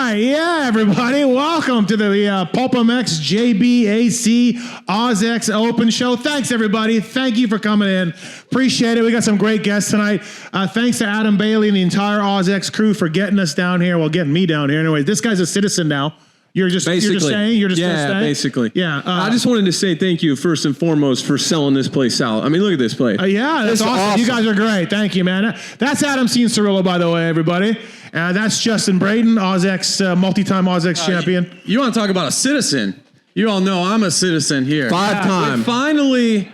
right, yeah, everybody, welcome to the PulpMX JBAC AUSX Open show. Thanks, everybody. Thank you for coming in. Appreciate it. We got some great guests tonight. Thanks to Adam Bailey and the entire AUSX crew for getting us down here. Well, getting me down here. Anyway, this guy's a citizen now. You're just staying? You're just gonna stay? Basically. Yeah. I just wanted to say thank you, first and foremost, for selling this place out. I mean, look at this place. Yeah, that's awesome. You guys are great. Thank you, man. That's Adam Cianciarulo, by the way, everybody. That's Justin Brayton, AUSX, multi-time AUSX champion. You want to talk about a citizen? You all know I'm a citizen here. 5 times. Finally,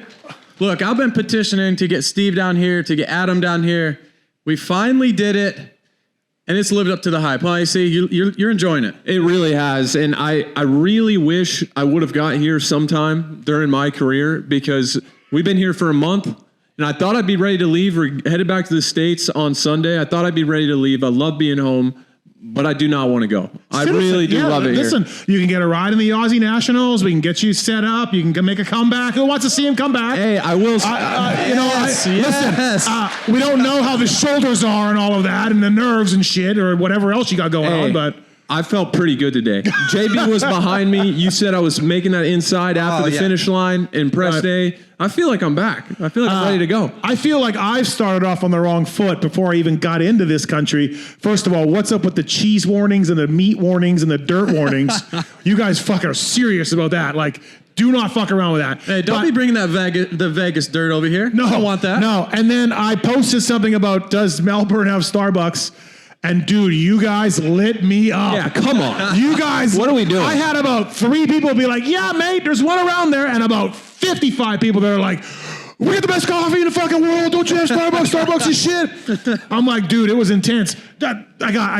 look, I've been petitioning to get Steve down here, to get Adam down here. We finally did it. And it's lived up to the hype. Well, I see you're enjoying it. It really has. And I really wish I would have got here sometime during my career, because we've been here for a month and I thought I'd be ready to leave. We're headed back to the States on Sunday. I thought I'd be ready to leave. I love being home, but I do not want to go. I really do love it here. Listen, you can get a ride in the Aussie Nationals. We can get you set up. You can make a comeback. Who wants to see him come back? Hey, I will. Listen, we don't know how the shoulders are and all of that and the nerves and shit or whatever else you got going on, but I felt pretty good today. JB was behind me. You said I was making that inside after the finish line in press day. I feel like I'm back. I feel like I'm ready to go. I feel like I started off on the wrong foot before I even got into this country. First of all, what's up with the cheese warnings and the meat warnings and the dirt warnings? You guys fucking are serious about that. Like, do not fuck around with that. Hey, don't be bringing that the Vegas dirt over here. No, I don't want that. No, and then I posted something about, does Melbourne have Starbucks? And dude, you guys lit me up. Yeah, come on. You guys. What are we doing? I had about 3 people be like, yeah, mate, there's one around there. And about 55 people that are like, we get the best coffee in the fucking world. Don't you have Starbucks? Starbucks is shit. I'm like, dude, it was intense. I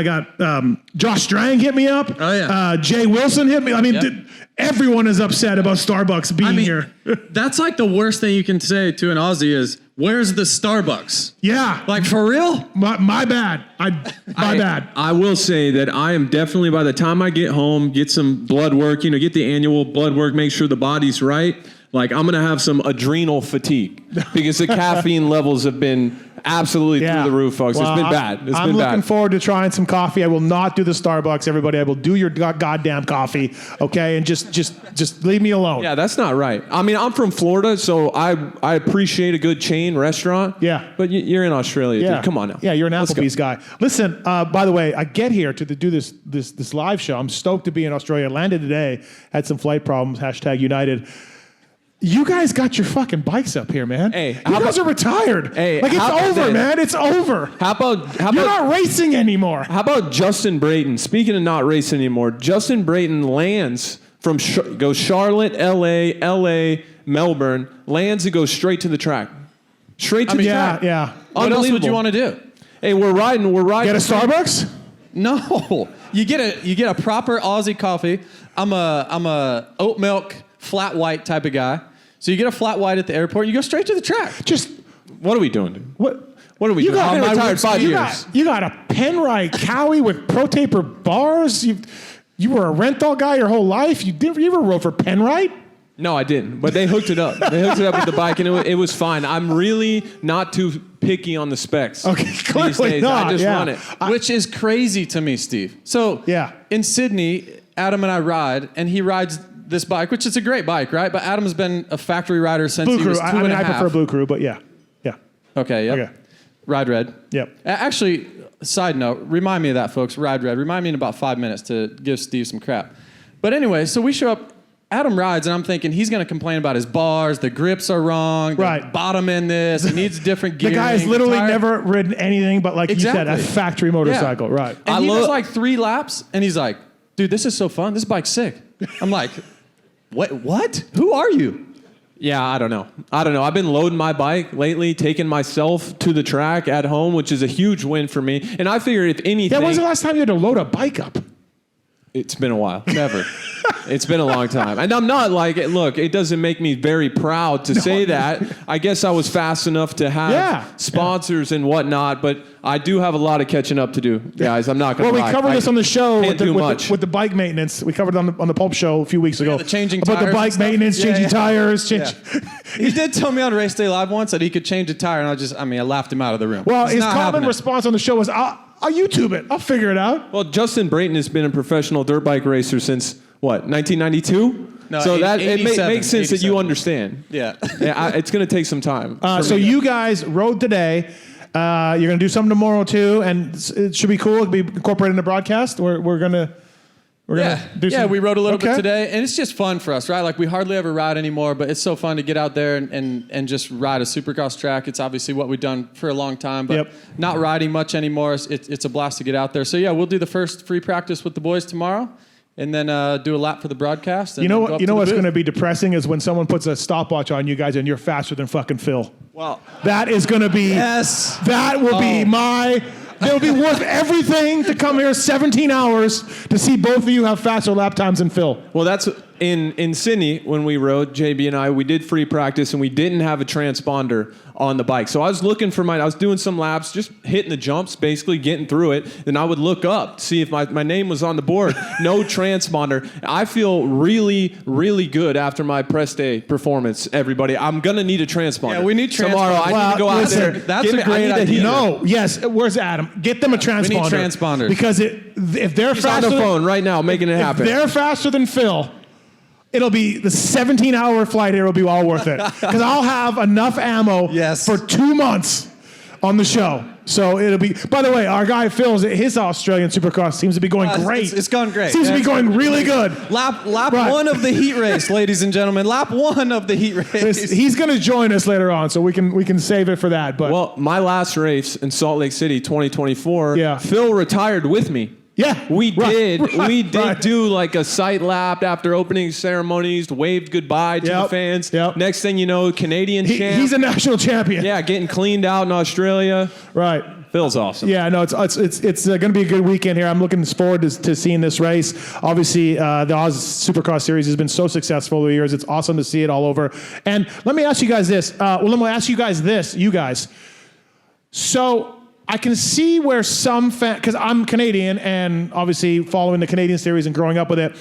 got Josh Strang hit me up. Oh, yeah. Jay Wilson hit me. I mean, everyone is upset about Starbucks being here. That's like the worst thing you can say to an Aussie is, where's the Starbucks? Yeah. Like, for real? My bad. My bad. I will say that I am definitely, by the time I get home, get some blood work, get the annual blood work, make sure the body's right. Like, I'm going to have some adrenal fatigue because the caffeine levels have been absolutely through the roof, folks. Well, it's been bad. I'm looking forward to trying some coffee. I will not do the Starbucks, everybody. I will do your goddamn coffee, okay? And just leave me alone. Yeah, that's not right. I mean, I'm from Florida, so I appreciate a good chain restaurant. Yeah. But you're in Australia, dude. Come on now. Yeah, you're an Applebee's guy. Listen, by the way, I get here to do this live show. I'm stoked to be in Australia. Landed today, had some flight problems, #United. You guys got your fucking bikes up here, man. Hey, you guys are retired. Hey, like, it's over, man. It's over. How about you're not racing anymore? How about Justin Brayton? Speaking of not racing anymore, Justin Brayton lands from goes Charlotte, LA, Melbourne, lands and goes straight to the track. Straight to the track. Yeah. What else would you want to do? Hey, we're riding. Get a Starbucks? No. You get a proper Aussie coffee. I'm a oat milk flat white type of guy. So you get a flat white at the airport, you go straight to the track. What are we doing, dude? What are we doing? I'm retired 5 years. You got a Penrite Cowie with Pro Taper bars? You were a rental guy your whole life? You ever rode for Penrite? No, I didn't. But they hooked it up. They hooked it up with the bike, and it was fine. I'm really not too picky on the specs. Okay, clearly not. I just run it. Which is crazy to me, Steve. So in Sydney, Adam and I ride, and he rides this bike, which is a great bike, right? But Adam's been a factory rider since he was 2.5. I prefer Blue Crew, but yeah. Okay, yeah. Okay. Ride Red. Yep. Actually, side note, remind me of that, folks. Ride Red. Remind me in about 5 minutes to give Steve some crap. But anyway, so we show up. Adam rides, and I'm thinking he's going to complain about his bars. The grips are wrong. The bottom in this. It needs different gearing. The guy has literally never ridden anything but, like you said, a factory motorcycle. Yeah. Right. And he does like 3 laps, and he's like, dude, this is so fun. This bike's sick. I'm like, what? Who are you? Yeah, I don't know. I've been loading my bike lately, taking myself to the track at home, which is a huge win for me. And I figure if anything... Yeah, when was the last time you had to load a bike up? It's been a while. Never. It's been a long time. And I'm not like, look, it doesn't make me very proud to say that. I guess I was fast enough to have sponsors and whatnot, but I do have a lot of catching up to do, guys. I'm not going to lie. Well, we covered this on the show with the bike maintenance. We covered it on the Pulp show a few weeks ago. The changing about tires. The bike maintenance, changing tires. He did tell me on Race Day Live once that he could change a tire, and I laughed him out of the room. Well, his common response on the show was, I'll YouTube it. I'll figure it out. Well, Justin Brayton has been a professional dirt bike racer since, what, 1992? No, so that it makes sense 87. that you understand. Yeah. It's going to take some time. So you guys rode today. You're going to do something tomorrow, too, and it should be cool. It'll be incorporated in the broadcast. We're going to... We rode a little bit today, and it's just fun for us, right? Like, we hardly ever ride anymore, but it's so fun to get out there and just ride a supercross track. It's obviously what we've done for a long time, but not riding much anymore. It's a blast to get out there. So, yeah, we'll do the first free practice with the boys tomorrow, and then do a lap for the broadcast. And you know what's going to be depressing is when someone puts a stopwatch on you guys and you're faster than fucking Phil. Well, that is going to be... Yes. That will be my... It'll be worth everything to come here 17 hours to see both of you have faster lap times than Phil. Well, that's in Sydney when we rode, JB and I, we did free practice and we didn't have a transponder on the bike. So I was looking for I was doing some laps, just hitting the jumps, basically getting through it. Then I would look up, see if my name was on the board. No transponder. I feel really, really good after my press day performance, everybody. I'm going to need a transponder. Yeah, we need tomorrow. I need to go out there. That's a great idea. No, yes. Where's Adam? Get them a transponder. We need transponders. Because if they're He's faster on the phone right now making it happen. If they're faster than Phil, it'll be the 17-hour flight here will be all worth it. Because I'll have enough ammo for 2 months on the show. So it'll be... By the way, our guy Phil's, his Australian Supercross seems to be going great. It's gone great. Seems to be going really good. Lap one of the heat race, ladies and gentlemen. Lap one of the heat race. He's going to join us later on, so we can save it for that. But well, my last race in Salt Lake City, 2024, Phil retired with me. Yeah, we did do like a sight lap after opening ceremonies, waved goodbye to the fans. Next thing you know, Canadian champ. He's a national champion. Yeah, getting cleaned out in Australia. Right. Phil's awesome. Yeah, no, it's going to be a good weekend here. I'm looking forward to seeing this race. Obviously, the Oz Supercross Series has been so successful over the years. It's awesome to see it all over. And let me ask you guys this. You guys. So I can see where some because I'm Canadian and obviously following the Canadian series and growing up with it,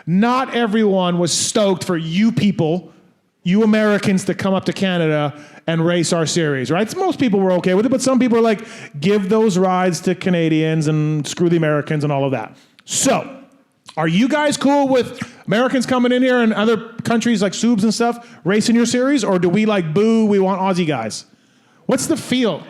not everyone was stoked for you people, you Americans, to come up to Canada and race our series, right? Most people were okay with it, but some people are like, give those rides to Canadians and screw the Americans and all of that. So, are you guys cool with Americans coming in here and other countries like Subs and stuff racing your series, or do we like, boo, we want Aussie guys? What's the feel?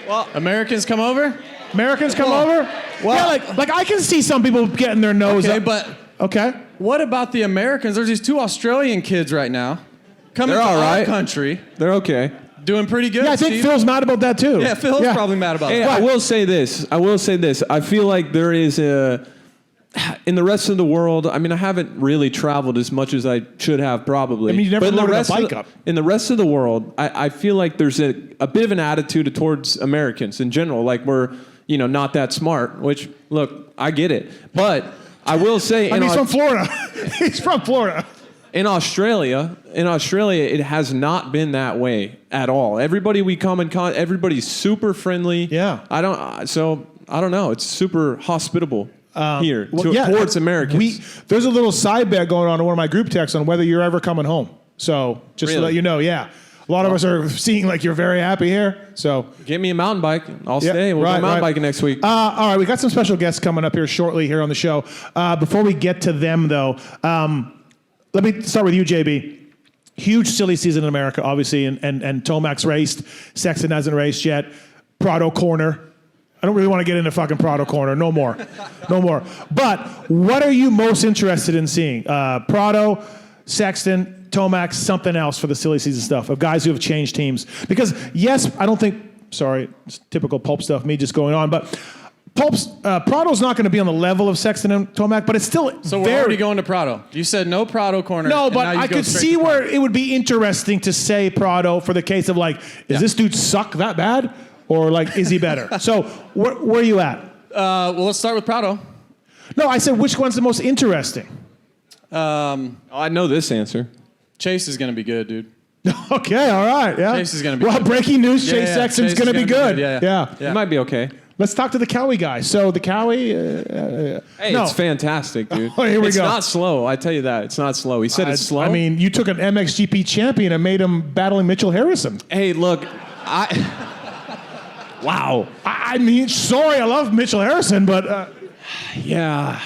Well, Americans come over? Americans come over? Well, yeah, like I can see some people getting their nose up. But okay. What about the Americans? There's these 2 Australian kids right now coming to our country. They're okay. Doing pretty good. Yeah, I think Steve. Phil's mad about that too. Yeah, Phil's probably mad about that. I will say this. I feel like there is in the rest of the world, I mean, I haven't really traveled as much as I should have probably. I mean, you never loaded a bike up. In the rest of the world, I feel like there's a bit of an attitude towards Americans in general. Like we're, not that smart, which, look, I get it. But I will say... he's from Florida. He's from Florida. In Australia, it has not been that way at all. Everybody we come in contact, everybody's super friendly. Yeah. I don't know. It's super hospitable. Here towards Americans. There's a little side bet going on in one of my group texts on whether you're ever coming home. So just to let you know, a lot of us are seeing like you're very happy here. So get me a mountain bike. I'll stay. We'll go mountain biking next week. All right, we got some special guests coming up here shortly here on the show. Before we get to them though, let me start with you, JB. Huge silly season in America, obviously, and Tomax raced. Sexton hasn't raced yet. Prado Corner. I don't really want to get into fucking Prado Corner. No more. But what are you most interested in seeing? Prado, Sexton, Tomax, something else for the silly season stuff of guys who have changed teams. Because, yes, I don't think... Sorry, it's typical Pulp stuff, me just going on. But Prado's not going to be on the level of Sexton and Tomac, but it's still So we're already going to Prado. You said no Prado Corner. No, but I could see where it would be interesting to say Prado for the case of like, is this dude suck that bad? Or like, is he better? So where are you at? Well, let's start with Prado. No, I said which one's the most interesting? I know this answer. Chase is going to be good, dude. Okay, all right. Yeah. Chase is going to be good. Breaking news, Chase Sexton's going to be good. Yeah. It might be okay. Let's talk to the Cowie guy. So the Cowie... It's fantastic, dude. Oh, here we go. It's not slow. I tell you that. It's not slow. He said it's slow. I mean, you took an MXGP champion and made him battling Mitchell Harrison. Hey, look, Wow. I mean, sorry, I love Mitchell Harrison, but Yeah.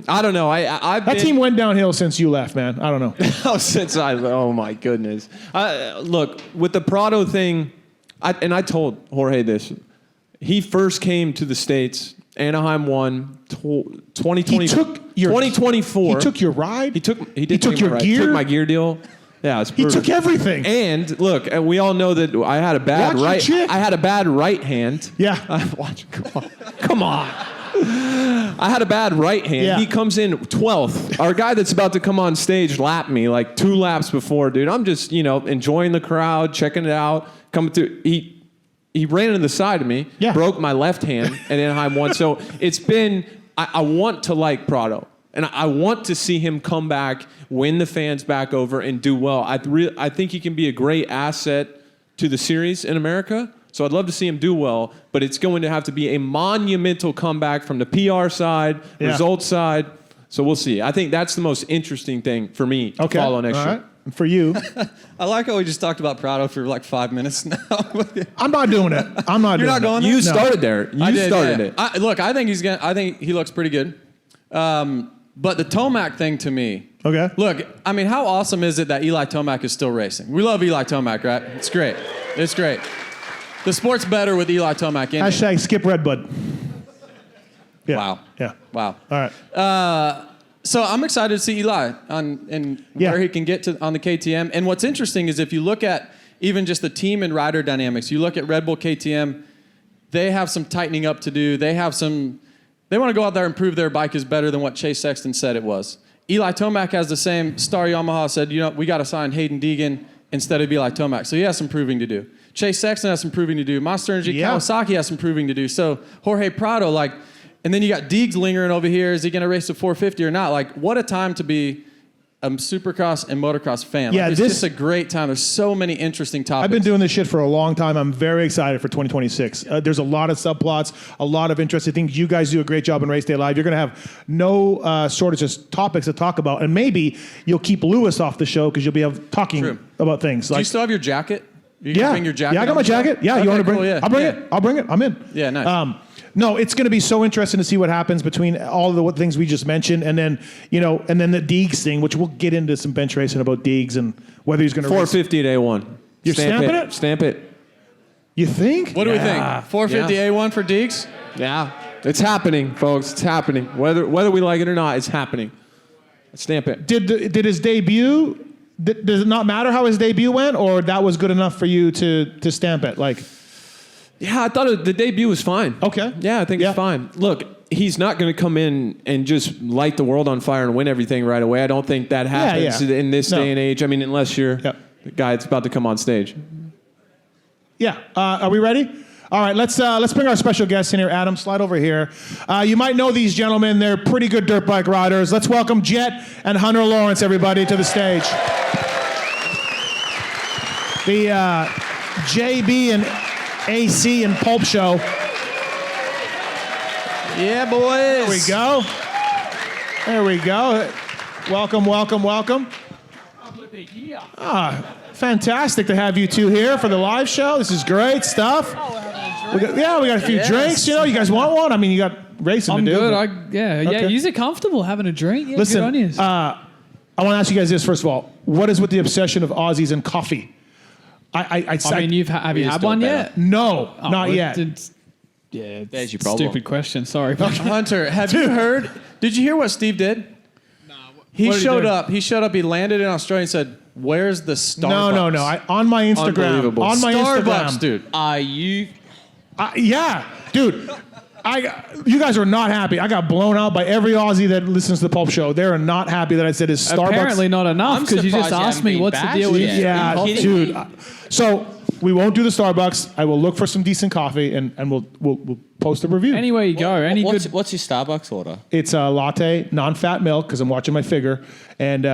I don't know. that team went downhill since you left, man. I don't know. Oh my goodness. Look, with the Prado thing, I told Jorge this. He first came to the States. Anaheim won 2020. 2024. He took your ride. He took your ride. gear. Took my gear deal. Yeah, it's He brutal. took everything. And look, we all know that I had a bad Watch your right. chick. I had a bad right hand. Yeah. Come on. I had a bad right hand. Yeah. He comes in 12th. Our guy that's about to come on stage lapped me like 2 laps before, dude. I'm just, enjoying the crowd, checking it out, coming through. He ran into the side of me, broke my left hand, and Anaheim won. So it's been, I want to like Prado. And I want to see him come back, win the fans back over, and do well. I think he can be a great asset to the series in America. So I'd love to see him do well, but it's going to have to be a monumental comeback from the PR side, results side. So we'll see. I think that's the most interesting thing for me to follow next year. Right. For you. I like how we just talked about Prado for like 5 minutes now. I'm not doing it. I'm not You're doing not going it. there? You started there. You started it. I think he looks pretty good. But the Tomac thing to me. Okay. Look, I mean, how awesome is it that Eli Tomac is still racing? We love Eli Tomac, right? It's great. It's great. The sport's better with Eli Tomac in it. Hashtag skip Redbud. Yeah. Wow. Yeah. Wow. All right. So I'm excited to see Eli and where he can get to on the KTM. And what's interesting is if you look at even just the team and rider dynamics, you look at Red Bull KTM, they have some tightening up to do. They want to go out there and prove their bike is better than what Chase Sexton said it was. Eli Tomac has the same. Star Yamaha said, we got to sign Hayden Deegan instead of Eli Tomac. So he has some proving to do. Chase Sexton has some proving to do. Monster Energy Kawasaki has some proving to do. So Jorge Prado, and then you got Deegs lingering over here. Is he going to race a 450 or not? What a time to be a Supercross and motocross fan. It's just a great time. There's so many interesting topics. I've been doing this shit for a long time. I'm very excited for 2026. There's a lot of subplots, a lot of interesting things. You guys do a great job in Race Day Live. You're going to have no shortage of topics to talk about. And maybe you'll keep Lewis off the show because you'll be talking about things. Do you still have your jacket? You yeah. bring your jacket. Yeah, I got my jacket. Yeah, you want to bring it? I'll bring it. I'll bring it. I'm in. Yeah, nice. No, it's going to be so interesting to see what happens between all of the things we just mentioned, and then and then the Deegs thing, which we'll get into some bench racing about Deegs and whether he's going to 450 at A1. You're stamping it? Stamp it. You think? What do we think? 450 A1 for Deegs? Yeah, it's happening, folks. It's happening. Whether we like it or not, it's happening. Stamp it. Did his debut? Does it not matter how his debut went, or that was good enough for you to stamp it? Yeah, I thought the debut was fine. Okay. Yeah, I think it's fine. Look, he's not going to come in and just light the world on fire and win everything right away. I don't think that happens in this day and age. I mean, unless you're the guy that's about to come on stage. Yeah. Are we ready? All right, let's bring our special guest in here. Adam, slide over here. You might know these gentlemen. They're pretty good dirt bike riders. Let's welcome Jett and Hunter Lawrence, everybody, to the stage. The JB and AC and Pulp Show. Yeah, boys. There we go. Welcome. Fantastic to have you two here for the live show. This is great stuff. We got a few drinks. You guys want one? I mean, you got racing to do. I'm good. Okay. You're comfortable having a drink. Yeah, Listen, good on you. I want to ask you guys this first of all. What is with the obsession of Aussies and coffee? Have you had one yet? No, not yet. There's your problem. Stupid question. Sorry. Hunter, have you heard? Did you hear what Steve did? He showed up. He landed in Australia and said, "Where's the Starbucks?" No. On my Instagram. Unbelievable. On my Starbucks, Instagram, dude. Are you? Yeah, dude. You guys are not happy. I got blown out by every Aussie that listens to the Pulp Show. They are not happy that I said is Starbucks. Apparently not enough because you just asked me what's the deal with it. Yeah, dude. So we won't do the Starbucks. I will look for some decent coffee and we'll post a review. Anywhere you go, What's your Starbucks order? It's a latte, non-fat milk because I'm watching my figure, and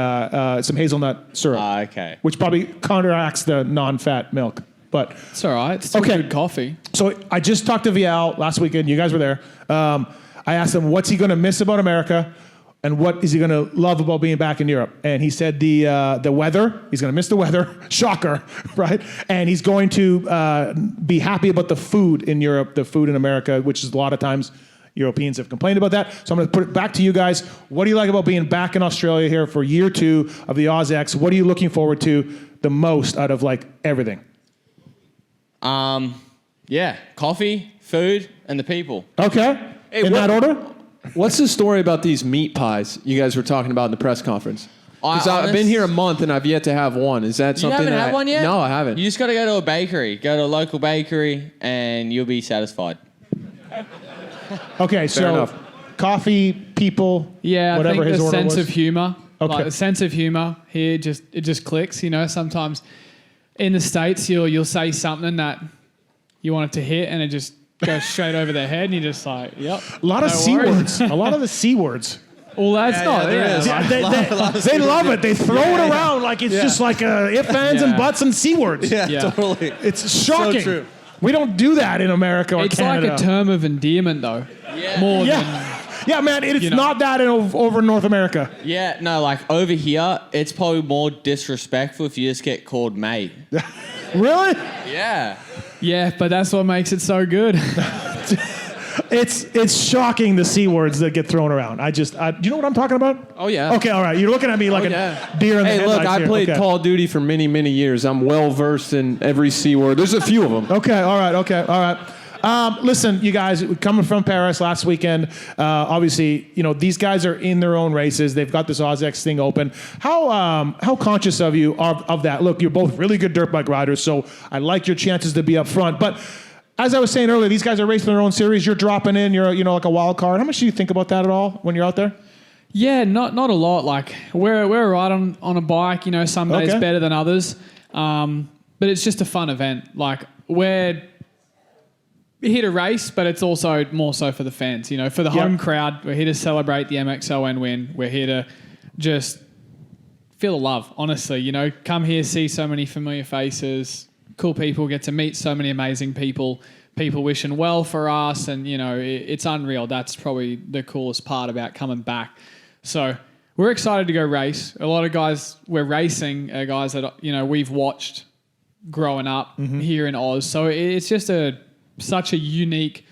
some hazelnut syrup. Okay. Which probably counteracts the non-fat milk. But it's all right. It's still good coffee. So I just talked to Vial last weekend. You guys were there. I asked him, what's he going to miss about America? And what is he going to love about being back in Europe? And he said the weather. He's going to miss the weather. Shocker, right? And he's going to be happy about the food in Europe, the food in America, which is a lot of times Europeans have complained about that. So I'm going to put it back to you guys. What do you like about being back in Australia here for year 2 of the AUSX? What are you looking forward to the most out of like everything? Yeah, coffee, food, and the people. Okay. In that order? What's the story about these meat pies you guys were talking about in the press conference? Because I've been here a month and I've yet to have one. Is that something? You haven't had one yet? No, I haven't. You just got to go to a bakery. Go to a local bakery, and you'll be satisfied. Okay, so enough. Coffee, people, Yeah, whatever I think his the order sense was. of humor. Okay. Like the sense of humor here, it just clicks. You know, sometimes in the States you'll say something that you want it to hit, and it just goes straight over their head, and you're just like, yep. A lot of no C worries. words. A lot of the C words. Well, that's not. there is. Yeah, they love it. They throw it around like it's just like if, ands, and buts and C words. Yeah, Yeah. totally. It's shocking. So true. We don't do that in America or It's Canada. like a term of endearment, though. Yeah. More than. Yeah, man, it's You know. not that over in North America. Yeah, no, like over here, it's probably more disrespectful if you just get called mate. Really? Yeah. Yeah, but that's what makes it so good. It's shocking the C words that get thrown around. Do you know what I'm talking about? Oh, yeah. Okay, all right. You're looking at me like a deer in the Hey, headlights look, I here. played Okay. Call of Duty for many, many years. I'm well versed in every C word. There's a few of them. Okay, all right. Listen, you guys, coming from Paris last weekend, obviously, these guys are in their own races. They've got this AUSX thing open. How conscious of you of that? Look, you're both really good dirt bike riders, so I like your chances to be up front. But as I was saying earlier, these guys are racing their own series. You're dropping in. You're like a wild card. How much do you think about that at all when you're out there? Yeah, not a lot. Like we're right on a bike. Some days Okay. better than others. But it's just a fun event. Like we're here to race, but it's also more so for the fans. For the home crowd, we're here to celebrate the MXON win. We're here to just feel the love. Honestly, come here, see so many familiar faces, cool people, get to meet so many amazing people. People wishing well for us, and it's unreal. That's probably the coolest part about coming back. So we're excited to go race. A lot of guys we're racing are guys that we've watched growing up here in Oz. So it's just such a unique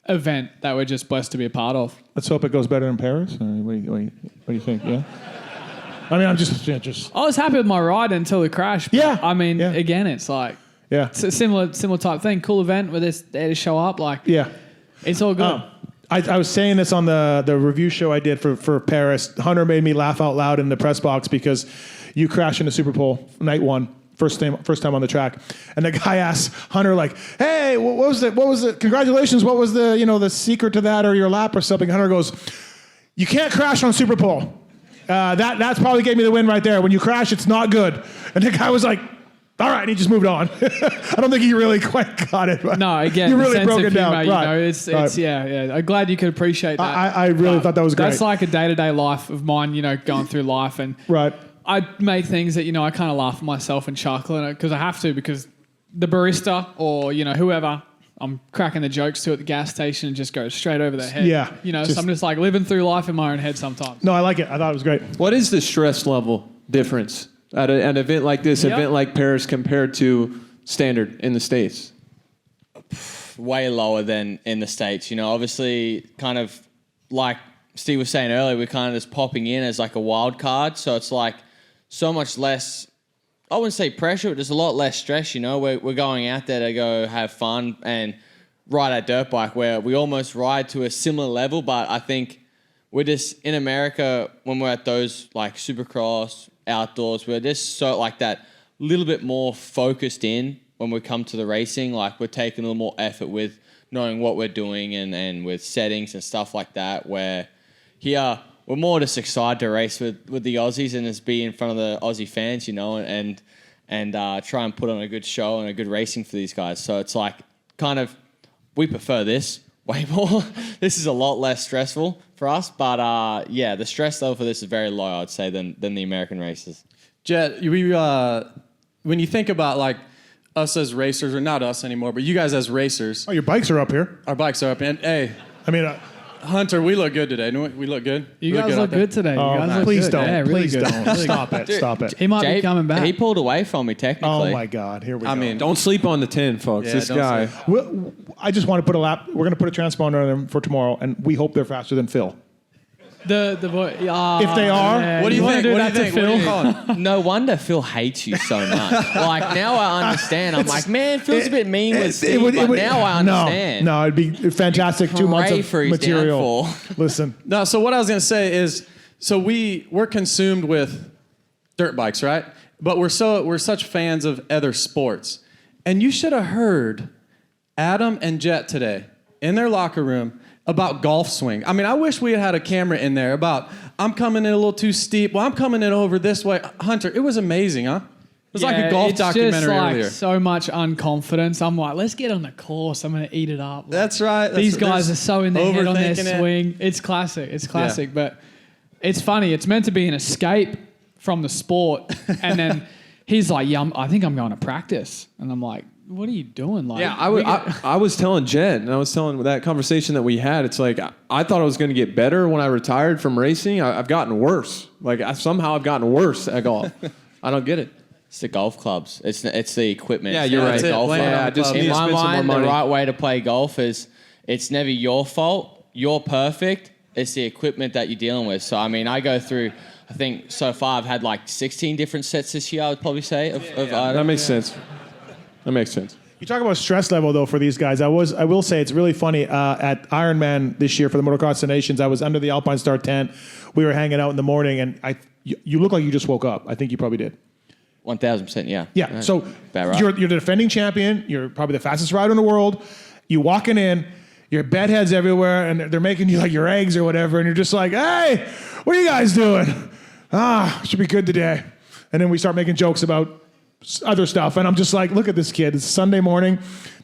event that we're just blessed to be a part of. Let's hope it goes better in Paris. Or what do you think? Yeah. I mean, I'm just. I was happy with my ride until the crash. But Yeah. I mean, Yeah. again, it's like Yeah. it's a similar type thing. Cool event where they're there to show up. Like, Yeah. it's all good. I was saying this on the review show I did for Paris. Hunter made me laugh out loud in the press box because you crashed into Super Bowl night 1. First time on the track, and the guy asked Hunter like, "Hey, what was the congratulations? What was the the secret to that or your lap or something?" Hunter goes, "You can't crash on Super Bowl. That's probably gave me the win right there. When you crash, it's not good." And the guy was like, "All right," and he just moved on. I don't think he really quite got it. No, again, you the really sense broke of it down. humor, Right. it's Right. yeah. I'm glad you could appreciate that. I really thought that was great. That's like a day-to-day life of mine, going through life, and Right. I make things that I kind of laugh at myself and chuckle because I have to, because the barista or whoever I'm cracking the jokes to at the gas station and just goes straight over their head. Yeah, So I'm just like living through life in my own head sometimes. No, I like it. I thought it was great. What is the stress level difference at an event like this, Yep. event like Paris, compared to standard in the States? Way lower than in the States. Obviously, kind of like Steve was saying earlier, we're kind of just popping in as like a wild card. So it's like so much less, I wouldn't say pressure, but there's a lot less stress, We're going out there to go have fun and ride our dirt bike, where we almost ride to a similar level. But I think we're just, in America, when we're at those like Supercross, outdoors, we're just so like that little bit more focused in when we come to the racing. Like we're taking a little more effort with knowing what we're doing and with settings and stuff like that, where here we're more just excited to race with the Aussies and just be in front of the Aussie fans, and try and put on a good show and a good racing for these guys. So it's like kind of, we prefer this way more. This is a lot less stressful for us, but the stress level for this is very low, I'd say, than the American races. Jett, when you think about like us as racers, or not us anymore, but you guys as racers, Oh, your bikes are up here. our bikes are up, and hey, I mean, Hunter, we look good today. We look good. You guys look good today. You guys look please good. don't. Yeah, really Please good. don't. Really Stop good. it. Stop it. He might be coming back. He pulled away from me technically. Oh my God. Here we go. I mean, Don't sleep on the 10, folks. Yeah, this don't guy. sleep. I just want to put a lap. We're going to put a transponder on them for tomorrow, and we hope they're faster than Phil. The boy. If they are, yeah, What do you wanna think? do What do you that think? to What do you Phil? call him? No wonder Phil hates you so much. Like now I understand. I'm like, man, Phil's a bit mean with Steve, but now I understand. No, it'd be fantastic. 2 months Pray of for his material. downfall. Listen, No, so what I was going to say is, so we're consumed with dirt bikes, right? But we're such fans of other sports. And you should have heard Adam and Jett today in their locker room about golf swing. I mean, I wish we had a camera in there about, I'm coming in a little too steep. Well, I'm coming in over this way. Hunter, it was amazing, huh? It was like a golf documentary just like earlier. so much unconfidence. I'm like, let's get on the course. I'm going to eat it up. Like, That's right. these guys are so in their head on their overthinking it. swing. It's classic. It's classic. But it's funny. It's meant to be an escape from the sport. And then he's like, yeah, I think I'm going to practice. And I'm like, what are you doing? Like, Yeah, I was telling Jett, and I was telling that conversation that we had. It's like I thought I was going to get better when I retired from racing. I've gotten worse. Like somehow I've gotten worse at golf. I don't get it. It's the golf clubs. It's the equipment. Yeah, It's you're not right. the golf Blame it club. on Yeah, the just club. need In to my spend some more mind, the money. right way to play golf is it's never your fault. You're perfect. It's the equipment that you're dealing with. So I mean, I go through. I think so far I've had like 16 different sets this year. I would probably say of That items. makes sense. That makes sense. you talk about stress level though for these guys. I will say it's really funny. At Ironman this year for the Motocross of the Nations, I was under the Alpine Star tent. We were hanging out in the morning, and you look like you just woke up. I think you probably did. 1,000%. Yeah. Yeah. So About right. you're the defending champion. You're probably the fastest rider in the world. You walking in, your bedheads everywhere, and they're making you like your eggs or whatever, and you're just like, hey, what are you guys doing? Should be good today. And then we start making jokes about other stuff, and I'm just like, look at this kid. It's Sunday morning,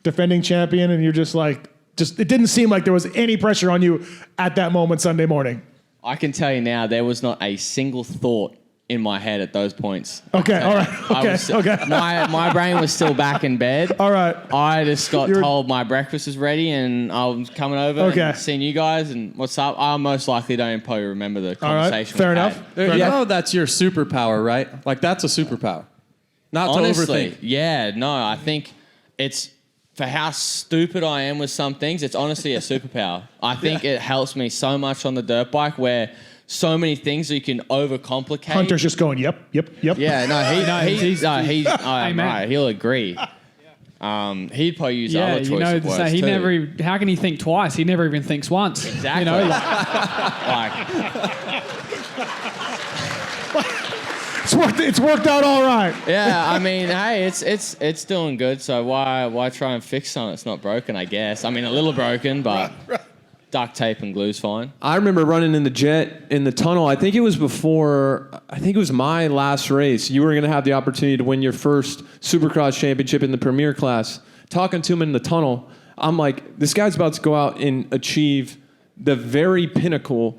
defending champion, and you're just like, it didn't seem like there was any pressure on you at that moment Sunday morning. I can tell you now, there was not a single thought in my head at those points. Okay, all right, okay. My brain was still back in bed. All right. I just got You're- told my breakfast is ready and I was coming over Okay. and seeing you guys and what's up. I most likely don't even probably remember the All right, conversation. fair we enough. had. Fair You enough. know that's your superpower, right? Like that's a superpower. Not Honestly, to overthink. yeah, no, I think it's for how stupid I am with some things, it's honestly a superpower. I think it helps me so much on the dirt bike where so many things you can overcomplicate. Hunter's just going, yep. Yeah, no, Amen. right, he'll agree. He'd probably use Yeah, other choice you know, of words so he too. never. How can he think twice? He never even thinks once. Exactly. You know, like, like, It's worked out all right. yeah, I mean, hey, it's doing good. So why try and fix something that's not broken? I guess. I mean, a little broken, but duct tape and glue's fine. I remember running in the Jett in the tunnel. I think it was my last race. You were going to have the opportunity to win your first Supercross championship in the Premier class. Talking to him in the tunnel, I'm like, this guy's about to go out and achieve the very pinnacle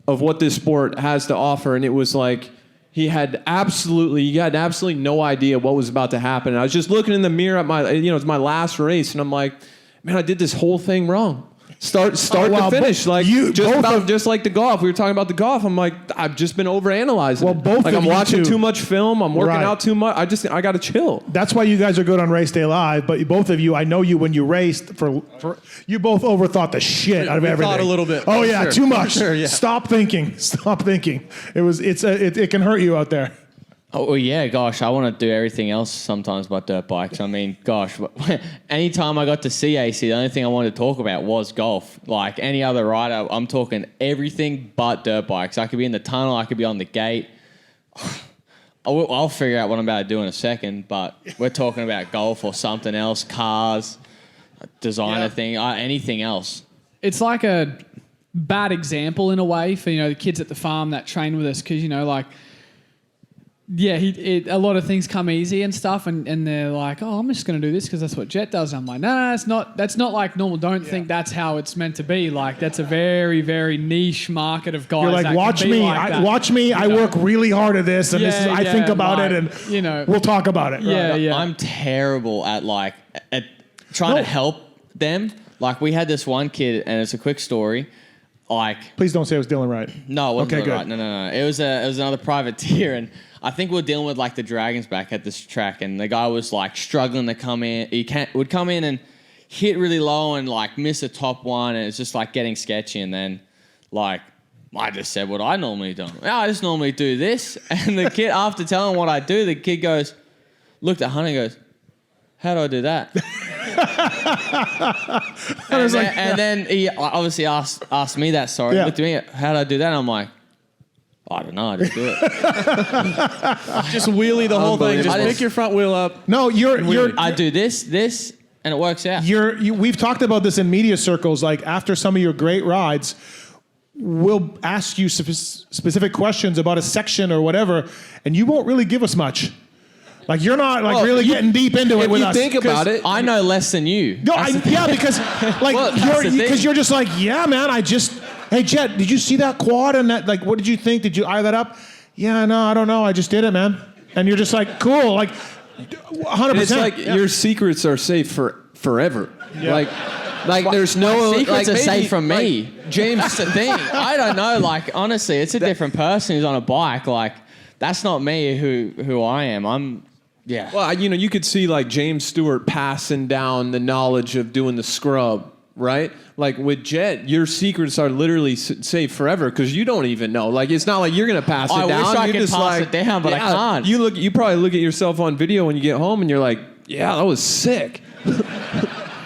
of what this sport has to offer. And it was like, you had absolutely no idea what was about to happen. And I was just looking in the mirror at it's my last race. And I'm like, man, I did this whole thing wrong. Start wow, to finish, but like you- both just like the golf. We were talking about the golf. I'm like, I've just been overanalyzing. Well, it. both like of I'm you watching two- too much film. I'm working Right. out too much. I got to chill. That's why you guys are good on Race Day Live, but both of you, I know you when you raced, for you both overthought the shit out of We everything. thought a little bit. Oh For yeah, sure. too much. For sure, yeah. Stop thinking. It can hurt you out there. Oh well, yeah, gosh, I want to do everything else sometimes but dirt bikes. I mean, gosh, anytime I got to CAC, the only thing I wanted to talk about was golf. Like any other rider, I'm talking everything but dirt bikes. I could be in the tunnel, I could be on the gate. I'll figure out what I'm about to do in a second, but we're talking about golf or something else, cars, designer thing, anything else. it's like a bad example in a way for the kids at the farm that train with us because like. Yeah, a lot of things come easy and stuff, and they're like, "Oh, I'm just going to do this because that's what Jett does." And I'm like, "No, it's not. That's not like normal. Don't think that's how it's meant to be. Like, that's a very, very niche market of guys." You're like, that watch can be me. like that." Watch me. I work really hard at this, and this is. Yeah, I think about it, and like, we'll talk about it. Yeah, yeah. I'm terrible at trying to help them. Like we had this one kid, and it's a quick story. like. Please don't say it was Dylan Wright. No, it wasn't Okay, Dylan good. Wright. No. It was another privateer, and I think we were dealing with like the Dragons back at this track, and the guy was like struggling to come in. Would come in and hit really low and like miss a top one, and it's just like getting sketchy. And then like I just said what I normally do. I just normally do this, and the kid, after telling what I do, the kid looked at Hunter and goes, "How do I do that?" and then he obviously asked me that. Sorry, looked at me. How do I do that? And I'm like, I don't know. I just do it. Just wheelie the whole thing. Just pick your front wheel up. No, I do this, and it works out. We've talked about this in media circles. Like after some of your great rides, we'll ask you specific questions about a section or whatever, and you won't really give us much. Like you're not like really getting deep into it with us. If you think about it, I know less than you. No, because like you're just like, yeah, man. Hey, Jett, did you see that quad and that? Like, what did you think? Did you eye that up? Yeah, no, I don't know. I just did it, man. And you're just like, cool, like 100%. It's like your secrets are safe forever. Yeah. Like there's no secrets are safe from me. Like, James, that's the thing. I don't know. Like honestly, it's a different person who's on a bike. Like that's not me. Who I am. Yeah. Well, you could see like James Stewart passing down the knowledge of doing the scrub, right? Like with Jett, your secrets are literally safe forever because you don't even know. Like it's not like you're gonna pass it down. I wish I could pass it down, but I can't. You probably look at yourself on video when you get home and you're like, yeah, that was sick.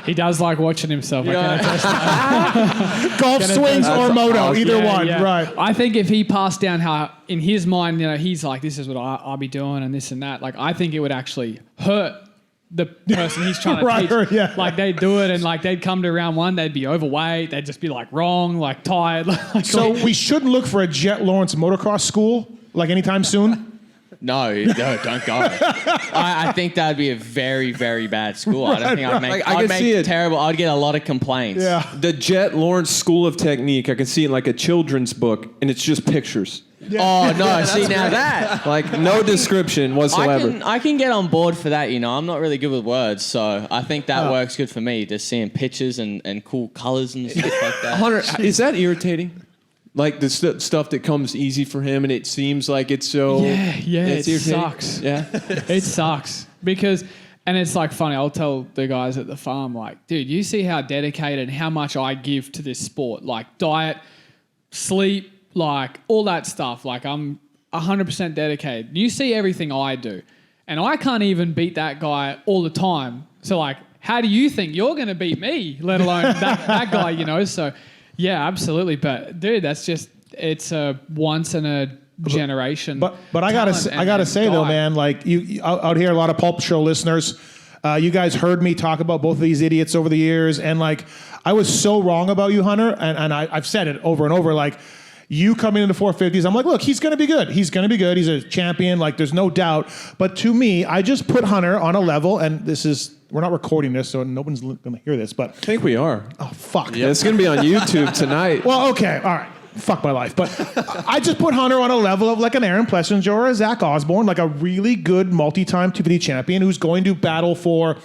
He does like watching himself. I can attest to that. Golf swings or moto, either one. Yeah. Right. I think if he passed down how, in his mind, he's like, this is what I'll be doing and this and that. Like, I think it would actually hurt the person he's trying to teach. Yeah. Like, they'd do it and like they'd come to round one, they'd be overweight, they'd just be like wrong, like tired. So we shouldn't look for a Jett Lawrence motocross school like anytime soon? No, don't go. I think that'd be a very, very bad school. I don't think I'd make. I'd make it terrible. I'd get a lot of complaints. Yeah. The Jett Lawrence School of Technique, I can see it in like a children's book, and it's just pictures. Yeah. Oh no! See now that like no description whatsoever. I can get on board for that. I'm not really good with words, so I think that works good for me. Just seeing pictures and cool colors and stuff like that. Hunter, is that irritating? Like the stuff that comes easy for him, and it seems like it's so. Yeah, it sucks. Yeah, it sucks because, and it's like funny. I'll tell the guys at the farm, like, dude, you see how dedicated and how much I give to this sport, like diet, sleep, like all that stuff. Like I'm 100% dedicated. You see everything I do, and I can't even beat that guy all the time. So like, how do you think you're going to beat me? Let alone that guy, So. Yeah, absolutely. But dude, that's just it's a once in a generation. But I gotta say though, man, like you out here, a lot of Pulp Show listeners, you guys heard me talk about both of these idiots over the years, and like I was so wrong about you, Hunter, and I've said it over and over, like. You coming into 450s, I'm like, look, he's going to be good. He's going to be good. He's a champion. Like, there's no doubt. But to me, I just put Hunter on a level, and we're not recording this, so no one's going to hear this. But I think we are. Oh, fuck. Yeah, it's going to be on YouTube tonight. Well, okay. All right. Fuck my life. But I just put Hunter on a level of like an Aaron Plessinger or a Zach Osborne, like a really good multi-time 250 champion who's going to battle for